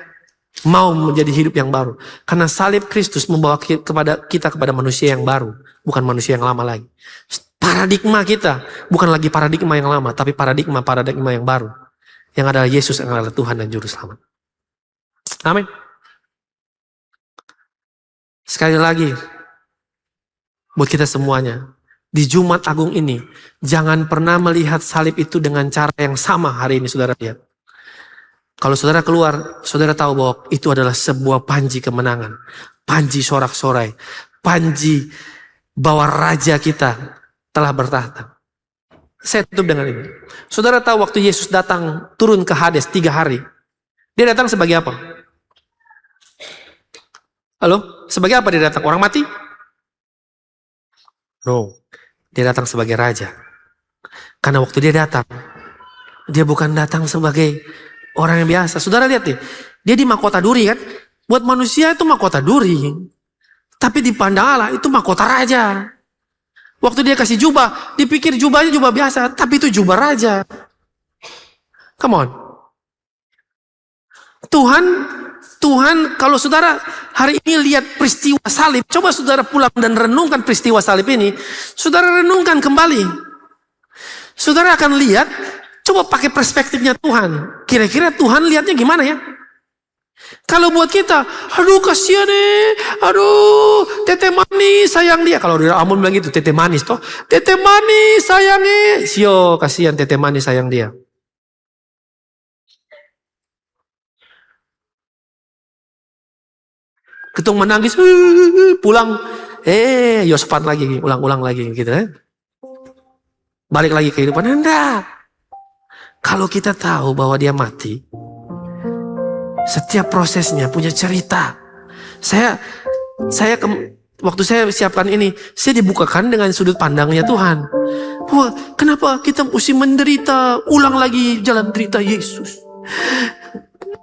mau menjadi hidup yang baru. Karena salib Kristus membawa kita kepada manusia yang baru, bukan manusia yang lama lagi. Paradigma kita bukan lagi paradigma yang lama, tapi paradigma yang baru. Yang adalah Yesus yang adalah Tuhan dan Juru Selamat. Amin. Sekali lagi, buat kita semuanya, di Jumat Agung ini, jangan pernah melihat salib itu dengan cara yang sama hari ini saudara lihat. Kalau saudara keluar, saudara tahu bahwa itu adalah sebuah panji kemenangan. Panji sorak-sorai. Panji bahwa raja kita telah bertahta. Saya tutup dengan ini. Saudara tahu waktu Yesus datang turun ke Hades 3 hari. Dia datang sebagai apa? Halo? Sebagai apa dia datang? Orang mati? No. Dia datang sebagai raja. Karena waktu dia datang, dia bukan datang sebagai orang yang biasa. Saudara lihat nih, Dia di mahkota duri kan. Buat manusia itu mahkota duri. Tapi di pandang Allah itu mahkota raja. Waktu dia kasih jubah, dipikir jubahnya jubah biasa, tapi itu jubah raja. Come on. Tuhan, kalau saudara hari ini lihat peristiwa salib, coba saudara pulang dan renungkan peristiwa salib ini. Saudara renungkan kembali. Saudara akan lihat, coba pakai perspektifnya Tuhan. Kira-kira Tuhan lihatnya gimana ya? Kalau buat kita, aduh kasihan nih, aduh tete manis sayang dia. Kalau di Ambon bilang gitu, tete manis toh, tete manis sayangnya. Sio kasihan tete manis sayang dia. Ketung menangis, pulang, Yosafat lagi, ulang-ulang lagi gitu ya. Balik lagi kehidupan, enggak. Kalau kita tahu bahwa dia mati, setiap prosesnya punya cerita. Waktu saya siapkan ini, saya dibukakan dengan sudut pandangnya Tuhan. Wah, kenapa kita mesti menderita, ulang lagi jalan derita Yesus?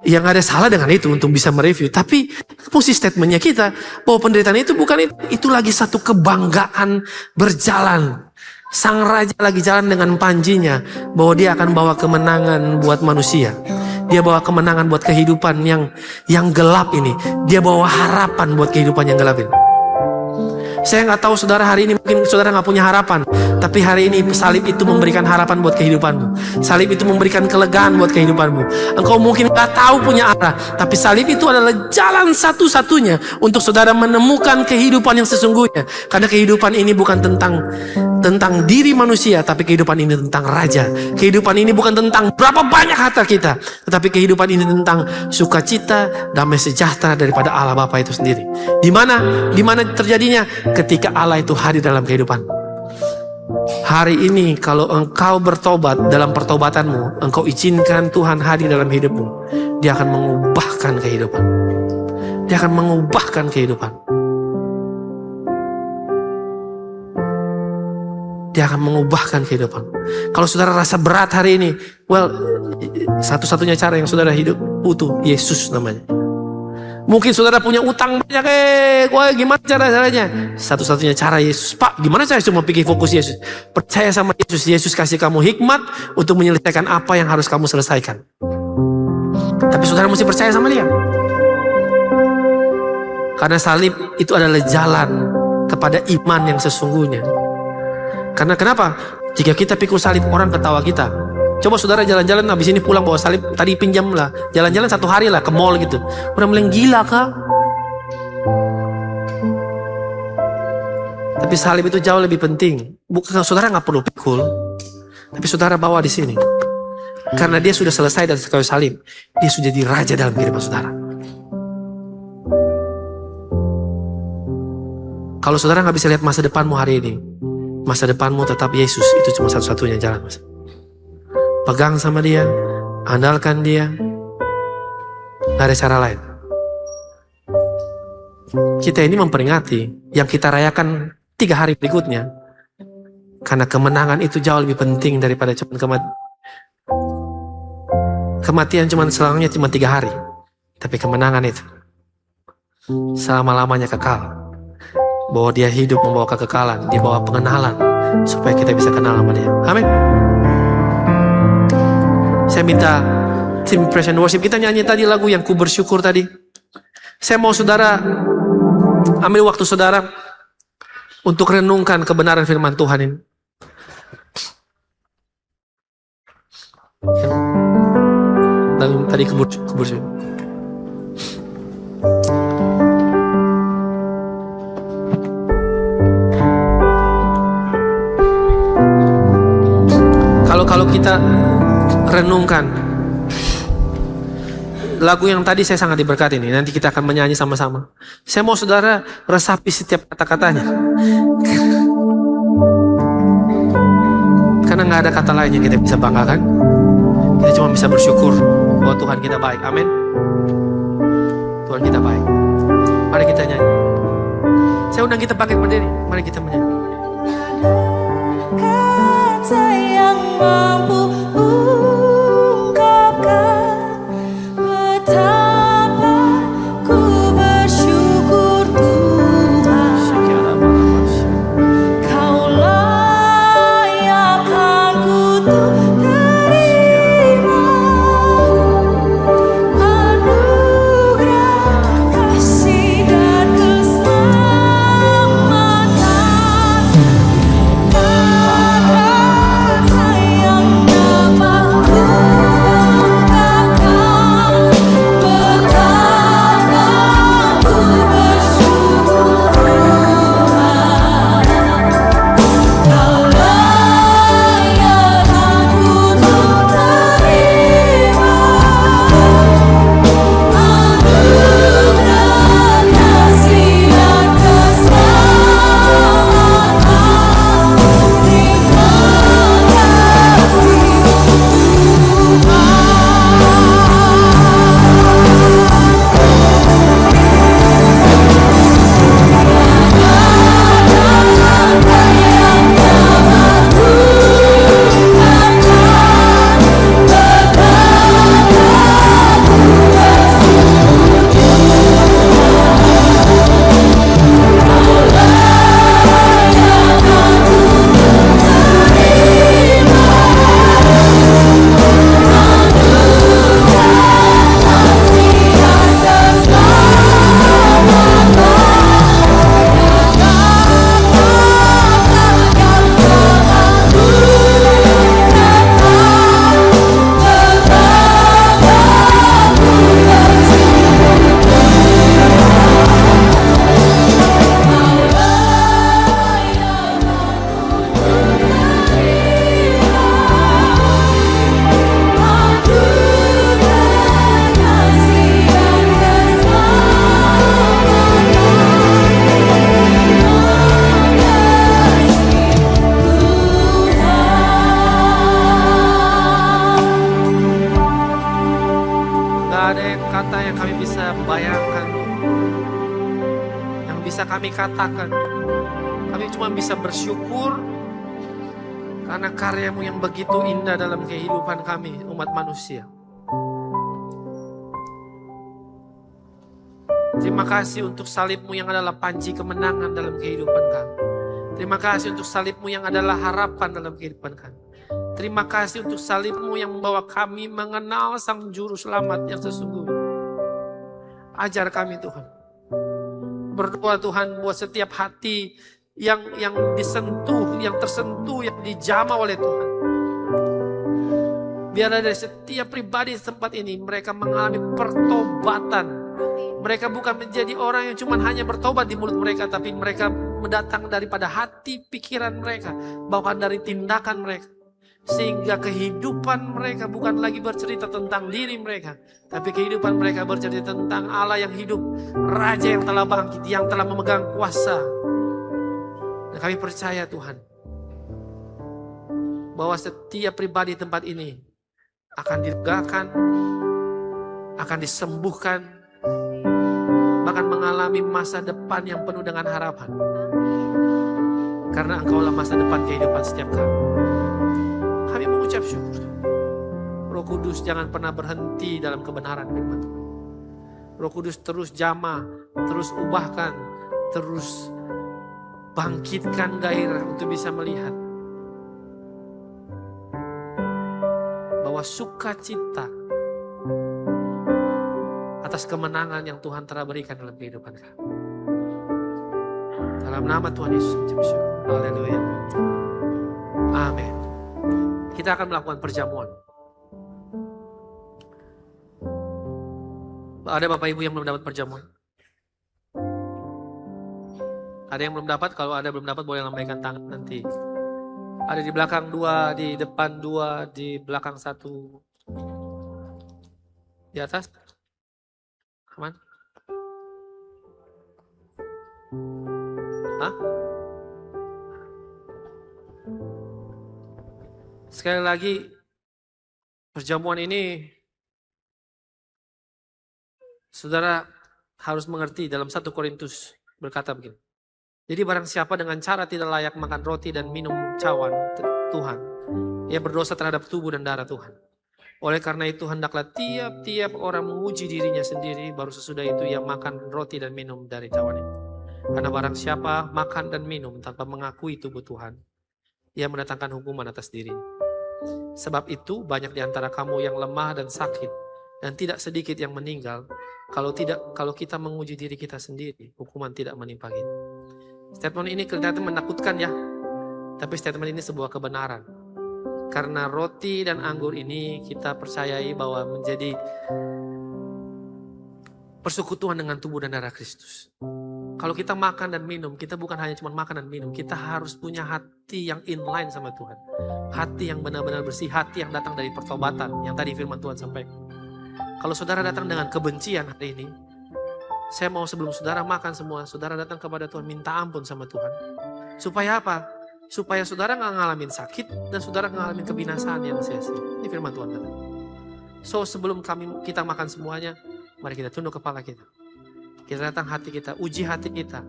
Yang ada salah dengan itu untuk bisa mereview. Tapi fungsi statementnya kita bahwa penderitaan itu bukan itu lagi satu kebanggaan berjalan. Sang raja lagi jalan dengan panjinya bahwa dia akan bawa kemenangan buat manusia. Dia bawa kemenangan buat kehidupan yang gelap ini. Dia bawa harapan buat kehidupan yang gelap ini. Saya nggak tahu saudara hari ini mungkin saudara nggak punya harapan, tapi hari ini salib itu memberikan harapan buat kehidupanmu. Salib itu memberikan kelegaan buat kehidupanmu. Engkau mungkin nggak tahu punya arah, tapi salib itu adalah jalan satu-satunya untuk saudara menemukan kehidupan yang sesungguhnya. Karena kehidupan ini bukan tentang diri manusia, tapi kehidupan ini tentang raja. Kehidupan ini bukan tentang berapa banyak harta kita, tetapi kehidupan ini tentang sukacita, damai sejahtera daripada Allah Bapa itu sendiri. Di mana terjadinya? Ketika Allah itu hadir dalam kehidupan. Hari ini kalau engkau bertobat dalam pertobatanmu, engkau izinkan Tuhan hadir dalam hidupmu, Dia akan mengubahkan kehidupan. Dia akan mengubahkan kehidupan. Dia akan mengubahkan kehidupan. Kalau saudara rasa berat hari ini, satu-satunya cara yang saudara hidup utuh, Yesus namanya. Mungkin saudara punya utang banyak, gimana caranya? Satu-satunya cara Yesus. Pak, gimana saya cuma pikir fokus Yesus? Percaya sama Yesus. Yesus kasih kamu hikmat untuk menyelesaikan apa yang harus kamu selesaikan. Tapi saudara mesti percaya sama Dia. Karena salib itu adalah jalan kepada iman yang sesungguhnya. Karena kenapa? Jika kita pikul salib, orang ketawa kita. Coba saudara jalan-jalan habis ini pulang bawa salib, tadi pinjam lah. Jalan-jalan 1 hari lah ke mall gitu. Orang bilang gila kah? Tapi salib itu jauh lebih penting. Bukan saudara nggak perlu pikul, tapi saudara bawa di sini. Karena dia sudah selesai dari kayu salib. Dia sudah jadi raja dalam kehidupan saudara. Kalau saudara nggak bisa lihat masa depanmu hari ini, masa depanmu tetap Yesus. Itu cuma satu-satunya jalan, mas. Pegang sama Dia, andalkan Dia, gak ada cara lain. Kita ini memperingati yang kita rayakan 3 hari berikutnya, karena kemenangan itu jauh lebih penting daripada cuma kematian. Selangnya cuma 3 hari, tapi kemenangan itu selama-lamanya kekal. Bahwa Dia hidup membawa kekekalan, Dia bawa pengenalan supaya kita bisa kenal sama Dia. Amin. Saya minta tim praise and worship kita nyanyi tadi lagu yang ku bersyukur tadi. Saya mau saudara ambil waktu saudara untuk renungkan kebenaran firman Tuhan ini. Tadi ku bersyukur. Kalau kita renungkan lagu yang tadi, saya sangat diberkati nih. Nanti kita akan menyanyi sama-sama. Saya mau saudara resapi setiap kata-katanya. Karena gak ada kata lain yang kita bisa banggakan. Kita cuma bisa bersyukur bahwa Tuhan kita baik. Amin. Tuhan kita baik. Mari kita nyanyi. Saya undang kita bangkit berdiri. Mari kita menyanyi. Kata yang mampu ungkapkan betapa kata-kata yang kami bisa bayangkan, yang bisa kami katakan. Kami cuma bisa bersyukur karena karya-Mu yang begitu indah dalam kehidupan kami, umat manusia. Terima kasih untuk salib-Mu yang adalah panci kemenangan dalam kehidupan kami. Terima kasih untuk salib-Mu yang adalah harapan dalam kehidupan kami. Terima kasih untuk salib-Mu yang membawa kami mengenal Sang Juru Selamat yang sesungguhnya. Ajar kami Tuhan. Berdoa Tuhan buat setiap hati yang disentuh, yang tersentuh, yang dijamah oleh Tuhan. Biar dari setiap pribadi di tempat ini mereka mengalami pertobatan. Mereka bukan menjadi orang yang cuma hanya bertobat di mulut mereka, tapi mereka mendatang daripada hati, pikiran mereka, bahkan dari tindakan mereka. Sehingga kehidupan mereka bukan lagi bercerita tentang diri mereka, tapi kehidupan mereka bercerita tentang Allah yang hidup, Raja yang telah bangkit, yang telah memegang kuasa. Dan kami percaya Tuhan, bahwa setiap pribadi di tempat ini akan dilegakan, akan disembuhkan, bahkan mengalami masa depan yang penuh dengan harapan. Karena Engkaulah masa depan kehidupan setiap kami. Kami mengucap syukur. Roh Kudus jangan pernah berhenti dalam kebenaran firman Tuhan. Roh Kudus terus jamah, terus ubahkan, terus bangkitkan gairah untuk bisa melihat bahwa sukacita atas kemenangan yang Tuhan telah berikan dalam kehidupan kami. Dalam nama Tuhan Yesus, haleluya. Amin. Kita akan melakukan perjamuan. Ada Bapak Ibu yang belum dapat perjamuan? Ada yang belum dapat? Kalau ada belum dapat boleh lambaikan tangan nanti. Ada di belakang 2, di depan 2, di belakang 1. Di atas? Aman? Hah? Sekali lagi, perjamuan ini saudara harus mengerti dalam 1 Korintus berkata begini. Jadi barang siapa dengan cara tidak layak makan roti dan minum cawan Tuhan, ia berdosa terhadap tubuh dan darah Tuhan. Oleh karena itu hendaklah tiap-tiap orang menguji dirinya sendiri, baru sesudah itu ia makan roti dan minum dari cawan itu. Karena barang siapa makan dan minum tanpa mengakui tubuh Tuhan, ia mendatangkan hukuman atas dirinya. Sebab itu banyak di antara kamu yang lemah dan sakit, dan tidak sedikit yang meninggal. Kalau kita menguji diri kita sendiri, hukuman tidak menimpa kita. Statement ini kelihatan menakutkan ya, tapi statement ini sebuah kebenaran. Karena roti dan anggur ini kita percayai bahwa menjadi persekutuan dengan tubuh dan darah Kristus. Kalau kita makan dan minum, kita bukan hanya cuma makan dan minum, kita harus punya hati yang inline sama Tuhan. Hati yang benar-benar bersih, hati yang datang dari pertobatan, yang tadi firman Tuhan sampaikan. Kalau saudara datang dengan kebencian hari ini, saya mau sebelum saudara makan semua, saudara datang kepada Tuhan, minta ampun sama Tuhan. Supaya apa? Supaya saudara gak ngalamin sakit dan saudara ngalamin kebinasaan yang sia-sia. Ini firman Tuhan kata. So sebelum kita makan semuanya, mari kita tunduk kepala kita. Kita datang hati kita, uji hati kita.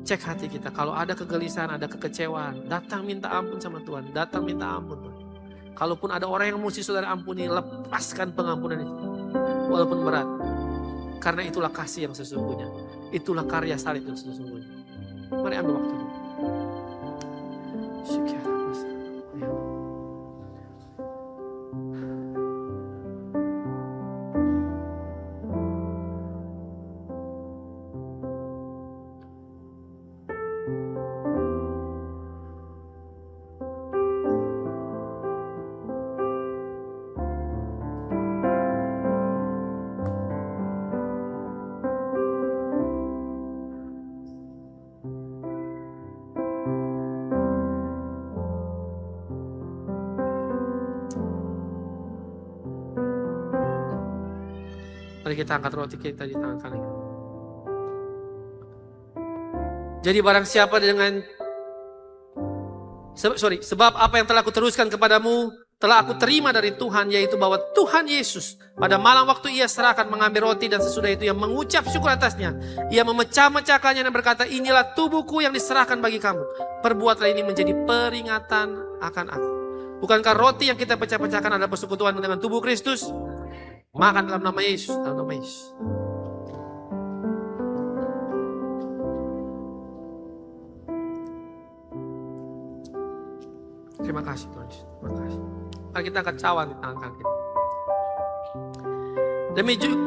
Cek hati kita, kalau ada kegelisahan, ada kekecewaan, datang minta ampun sama Tuhan. Datang minta ampun Tuhan. Kalaupun ada orang yang mesti saudara ampuni, lepaskan pengampunan itu. Walaupun berat. Karena itulah kasih yang sesungguhnya. Itulah karya salib yang sesungguhnya. Mari ambil waktu. Mari kita angkat roti kita di tangan kanan. Jadi barang siapa dengan sebab apa yang telah kuteruskan kepadamu, telah aku terima dari Tuhan, yaitu bahwa Tuhan Yesus pada malam waktu ia serahkan mengambil roti dan sesudah itu ia mengucap syukur atasnya. Ia memecah-mecahkannya dan berkata, inilah tubuhku yang diserahkan bagi kamu. Perbuatlah ini menjadi peringatan akan aku. Bukankah roti yang kita pecah-pecahkan adalah persekutuan dengan tubuh Kristus? Makan dalam nama Yesus, dalam nama Yesus. Terima kasih Tuhan Yesus. Terima kasih. Mari kita angkat cawan di tangan kita.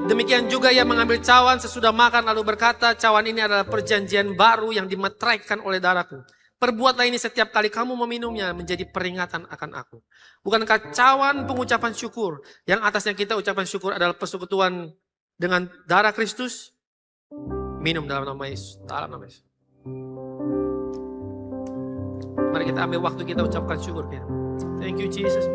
Demikian juga ia mengambil cawan sesudah makan lalu berkata, cawan ini adalah perjanjian baru yang dimeteraikan oleh darahku. Perbuatlah ini setiap kali kamu meminumnya menjadi peringatan akan aku. Bukankah cawan pengucapan syukur yang atasnya kita ucapan syukur adalah persekutuan dengan darah Kristus? Minum dalam nama Yesus. Dalam nama Yesus. Mari kita ambil waktu kita ucapkan syukur kita. Thank you Jesus.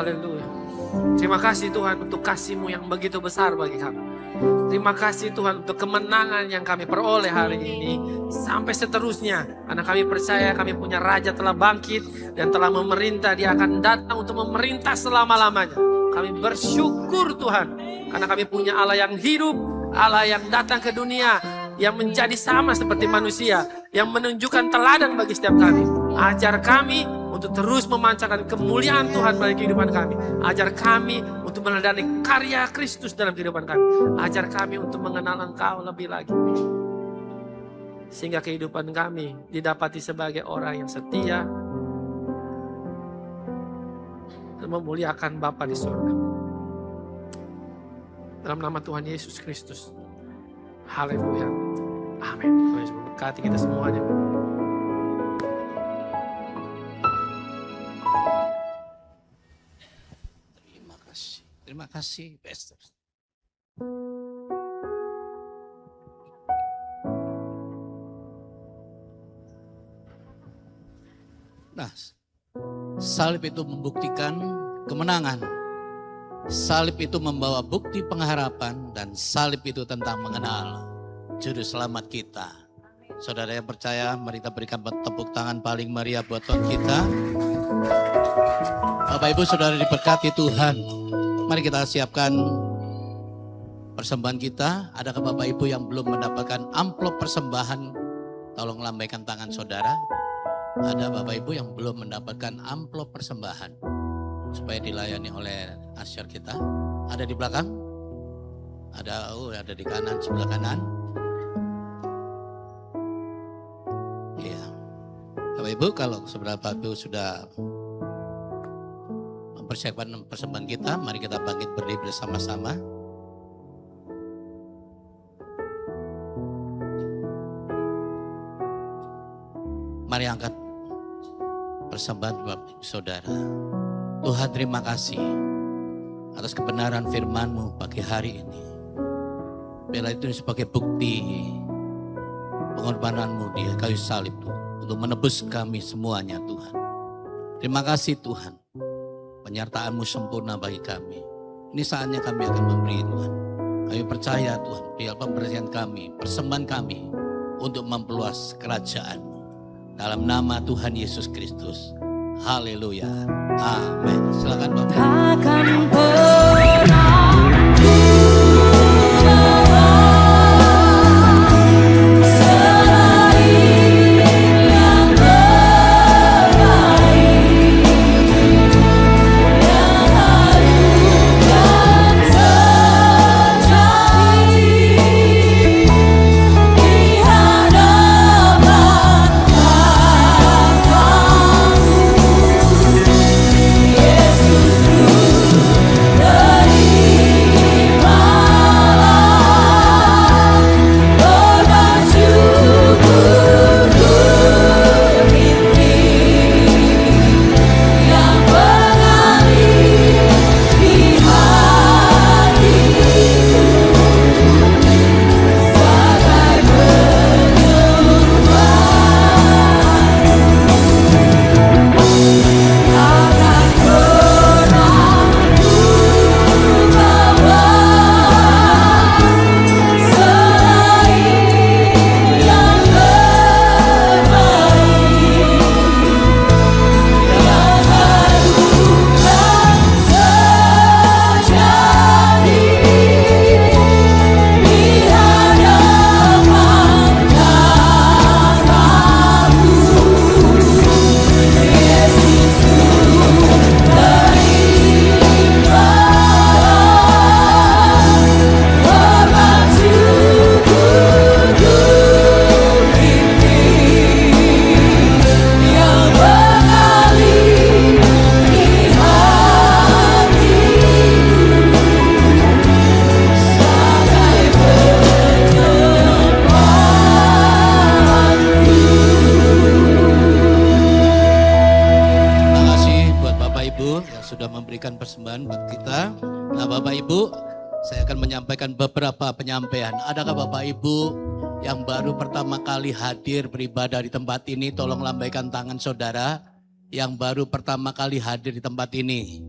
Haleluya. Terima kasih Tuhan untuk kasih-Mu yang begitu besar bagi kami. Terima kasih Tuhan untuk kemenangan yang kami peroleh hari ini. Sampai seterusnya. Karena kami percaya kami punya Raja telah bangkit dan telah memerintah. Dia akan datang untuk memerintah selama-lamanya. Kami bersyukur Tuhan. Karena kami punya Allah yang hidup. Allah yang datang ke dunia. Yang menjadi sama seperti manusia. Yang menunjukkan teladan bagi setiap kami. Ajar kami untuk terus memancarkan kemuliaan Tuhan bagi kehidupan kami. Ajar kami untuk meneladani karya Kristus dalam kehidupan kami. Ajar kami untuk mengenal Engkau lebih lagi. Sehingga kehidupan kami didapati sebagai orang yang setia dan memuliakan Bapa di surga. Dalam nama Tuhan Yesus Kristus. Haleluya. Amin. Tuhan Yesus memberkati kita semuanya. Terima kasih, Pastor. Nah, salib itu membuktikan kemenangan. Salib itu membawa bukti pengharapan dan salib itu tentang mengenal juru selamat kita. Saudara yang percaya, mari kita berikan tepuk tangan paling meriah buat Tuhan kita. Bapak Ibu Saudara diberkati Tuhan. Mari kita siapkan persembahan kita. Adakah Bapak Ibu yang belum mendapatkan amplop persembahan? Tolong lambaikan tangan saudara. Ada Bapak Ibu yang belum mendapatkan amplop persembahan supaya dilayani oleh asyar kita. Ada di belakang? Ada di kanan, sebelah kanan. Iya. Bapak Ibu, kalau sebelah Bapak Ibu sudah mempersiapkan persembahan kita, mari kita bangkit berdiri bersama-sama. Mari angkat persembahan Bapak Saudara. Tuhan terima kasih atas kebenaran firman-Mu pagi hari ini. Biarlah itu sebagai bukti pengorbanan-Mu di kayu salib Tuhan, untuk menebus kami semuanya Tuhan. Terima kasih Tuhan. Penyertaan-Mu sempurna bagi kami. Ini saatnya kami akan memberi Tuhan. Kami percaya Tuhan, biar pemberian kami, persembahan kami untuk memperluas kerajaan-Mu. Dalam nama Tuhan Yesus Kristus. Haleluya. Amin. Silakan Bapak. Takkan pernah persembahan buat kita. Nah Bapak Ibu, saya akan menyampaikan beberapa penyampaian. Adakah Bapak Ibu yang baru pertama kali hadir beribadah di tempat ini? Tolong lambaikan tangan saudara yang baru pertama kali hadir di tempat ini.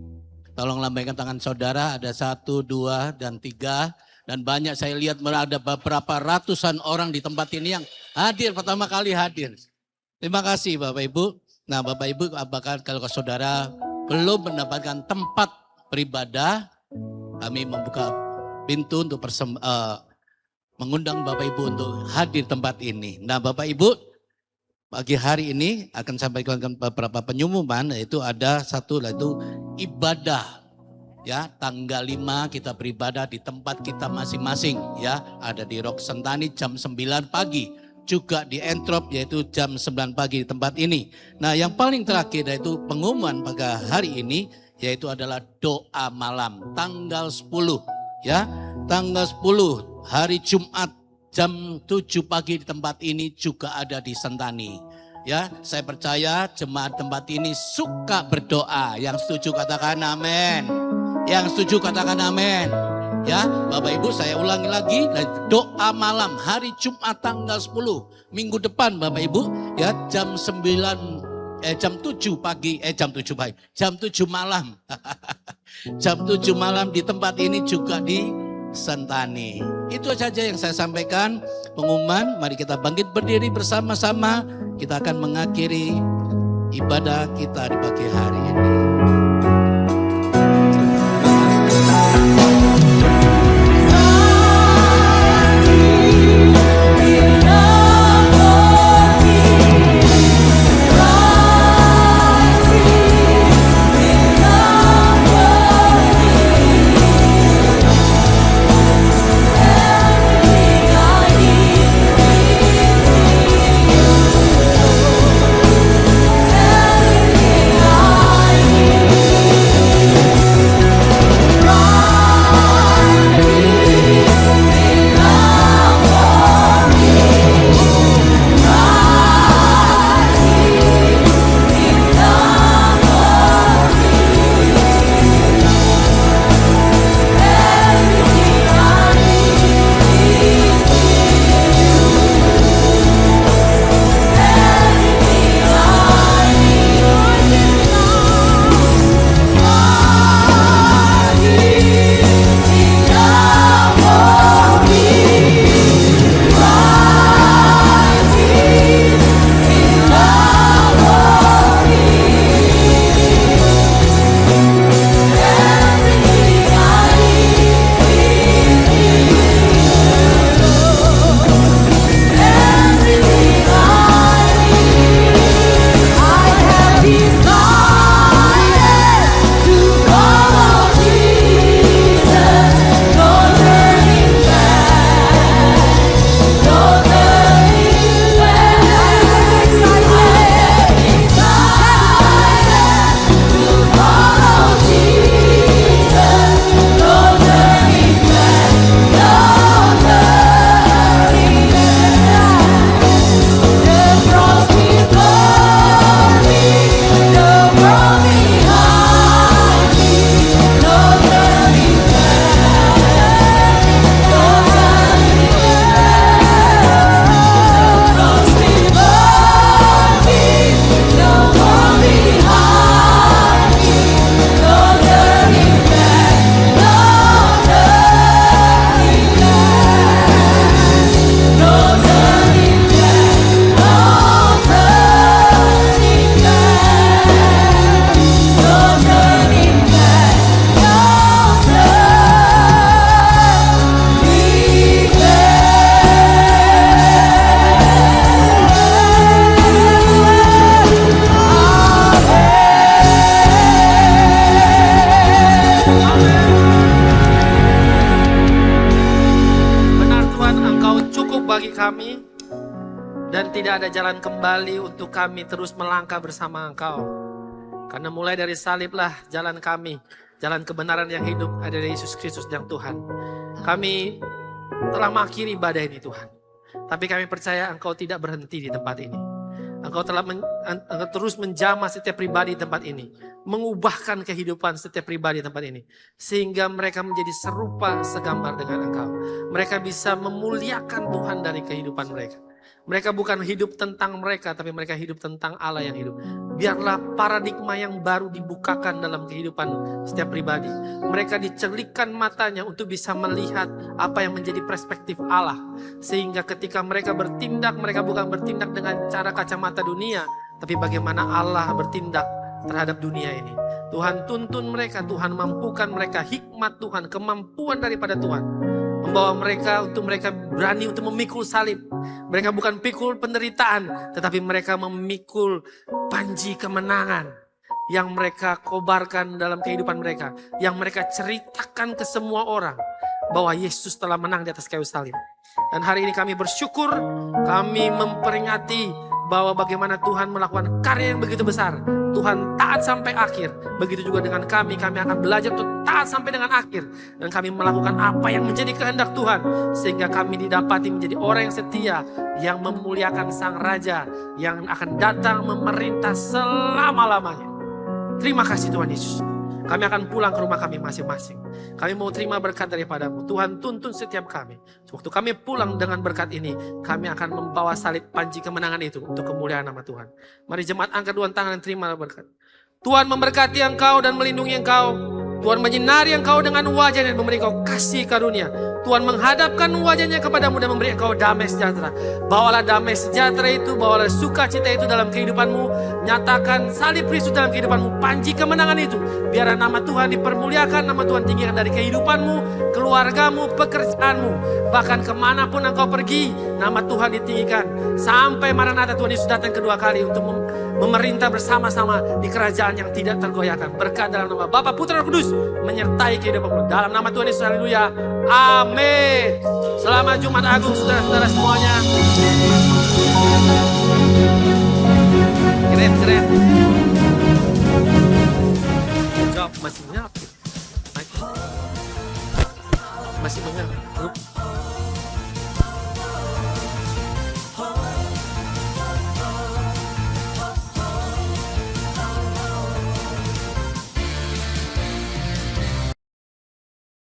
Tolong lambaikan tangan saudara, ada 1, 2, dan 3. Dan banyak saya lihat ada beberapa ratusan orang di tempat ini yang hadir, pertama kali hadir. Terima kasih Bapak Ibu. Nah Bapak Ibu, apakah kalau saudara belum mendapatkan tempat beribadah, kami membuka pintu untuk mengundang Bapak Ibu untuk hadir tempat ini. Nah Bapak Ibu, pagi hari ini akan sampaikan beberapa pengumuman, yaitu ada satu, yaitu ibadah. Ya, tanggal 5 kita beribadah di tempat kita masing-masing. Ya, ada di Rok Sentani jam 9 pagi. Juga di Entrop yaitu jam 9 pagi di tempat ini. Nah yang paling terakhir yaitu pengumuman pada hari ini, yaitu adalah doa malam tanggal 10. Ya, tanggal 10 hari Jumat jam 7 pagi di tempat ini juga ada di Sentani. Ya, saya percaya jemaat tempat ini suka berdoa. Yang setuju katakan amin. Yang setuju katakan amin. Ya, Bapak Ibu saya ulangi lagi, doa malam hari Jumat tanggal 10 minggu depan Bapak Ibu, ya jam 7 pagi, jam 7 malam. Jam 7 malam di tempat ini juga di Sentani. Itu saja yang saya sampaikan pengumuman. Mari kita bangkit berdiri bersama-sama. Kita akan mengakhiri ibadah kita di pagi hari ini. kami dan tidak ada jalan kembali untuk kami terus melangkah bersama Engkau. Karena mulai dari saliblah jalan kami, jalan kebenaran yang hidup ada di Yesus Kristus yang Tuhan. Kami telah mengakhiri ibadah ini Tuhan. Tapi kami percaya Engkau tidak berhenti di tempat ini. Engkau telah Engkau terus menjamah setiap pribadi di tempat ini. Mengubahkan kehidupan setiap pribadi di tempat ini. Sehingga mereka menjadi serupa segambar dengan Engkau. Mereka bisa memuliakan Tuhan dari kehidupan mereka. Mereka bukan hidup tentang mereka, tapi mereka hidup tentang Allah yang hidup. Biarlah paradigma yang baru dibukakan dalam kehidupan setiap pribadi. Mereka dicelikkan matanya untuk bisa melihat apa yang menjadi perspektif Allah. Sehingga ketika mereka bertindak, mereka bukan bertindak dengan cara kacamata dunia, tapi bagaimana Allah bertindak terhadap dunia ini. Tuhan tuntun mereka, Tuhan mampukan mereka, hikmat Tuhan, kemampuan daripada Tuhan. Membawa mereka untuk mereka berani untuk memikul salib. Mereka bukan pikul penderitaan, tetapi mereka memikul panji kemenangan yang mereka kobarkan dalam kehidupan mereka. Yang mereka ceritakan ke semua orang bahwa Yesus telah menang di atas kayu salib. Dan hari ini kami bersyukur, kami memperingati bahwa bagaimana Tuhan melakukan karya yang begitu besar. Tuhan taat sampai akhir. Begitu juga dengan kami akan belajar untuk taat sampai dengan akhir. Dan kami melakukan apa yang menjadi kehendak Tuhan. Sehingga kami didapati menjadi orang yang setia, yang memuliakan Sang Raja, yang akan datang memerintah selama-lamanya. Terima kasih Tuhan Yesus. Kami akan pulang ke rumah kami masing-masing. Kami mau terima berkat daripadamu. Tuhan tuntun setiap kami. Waktu kami pulang dengan berkat ini, kami akan membawa salib panji kemenangan itu untuk kemuliaan nama Tuhan. Mari jemaat angkat dua tangan dan terima berkat. Tuhan memberkati engkau dan melindungi engkau. Tuhan menyinari engkau dengan wajah dan memberi engkau kasih karunia. Tuhan menghadapkan wajahnya kepadamu dan memberi engkau damai sejahtera. Bawalah damai sejahtera itu, bawalah sukacita itu dalam kehidupanmu. Nyatakan salib Kristus dalam kehidupanmu, panji kemenangan itu. Biar nama Tuhan dipermuliakan, nama Tuhan tinggikan dari kehidupanmu, keluargamu, pekerjaanmu. Bahkan kemanapun engkau pergi, nama Tuhan ditinggikan. Sampai Maranatha Tuhan Yesus datang kedua kali untuk memerintah bersama-sama di kerajaan yang tidak tergoyahkan. Berkat dalam nama Bapa, Putra, dan Roh Kudus menyertai kehidupanmu. Dalam nama Tuhan Yesus, haleluya. Amin. Selamat Jumat Agung saudara-saudara semuanya. Keren. Jawab masih nyapit. Masih mengerti.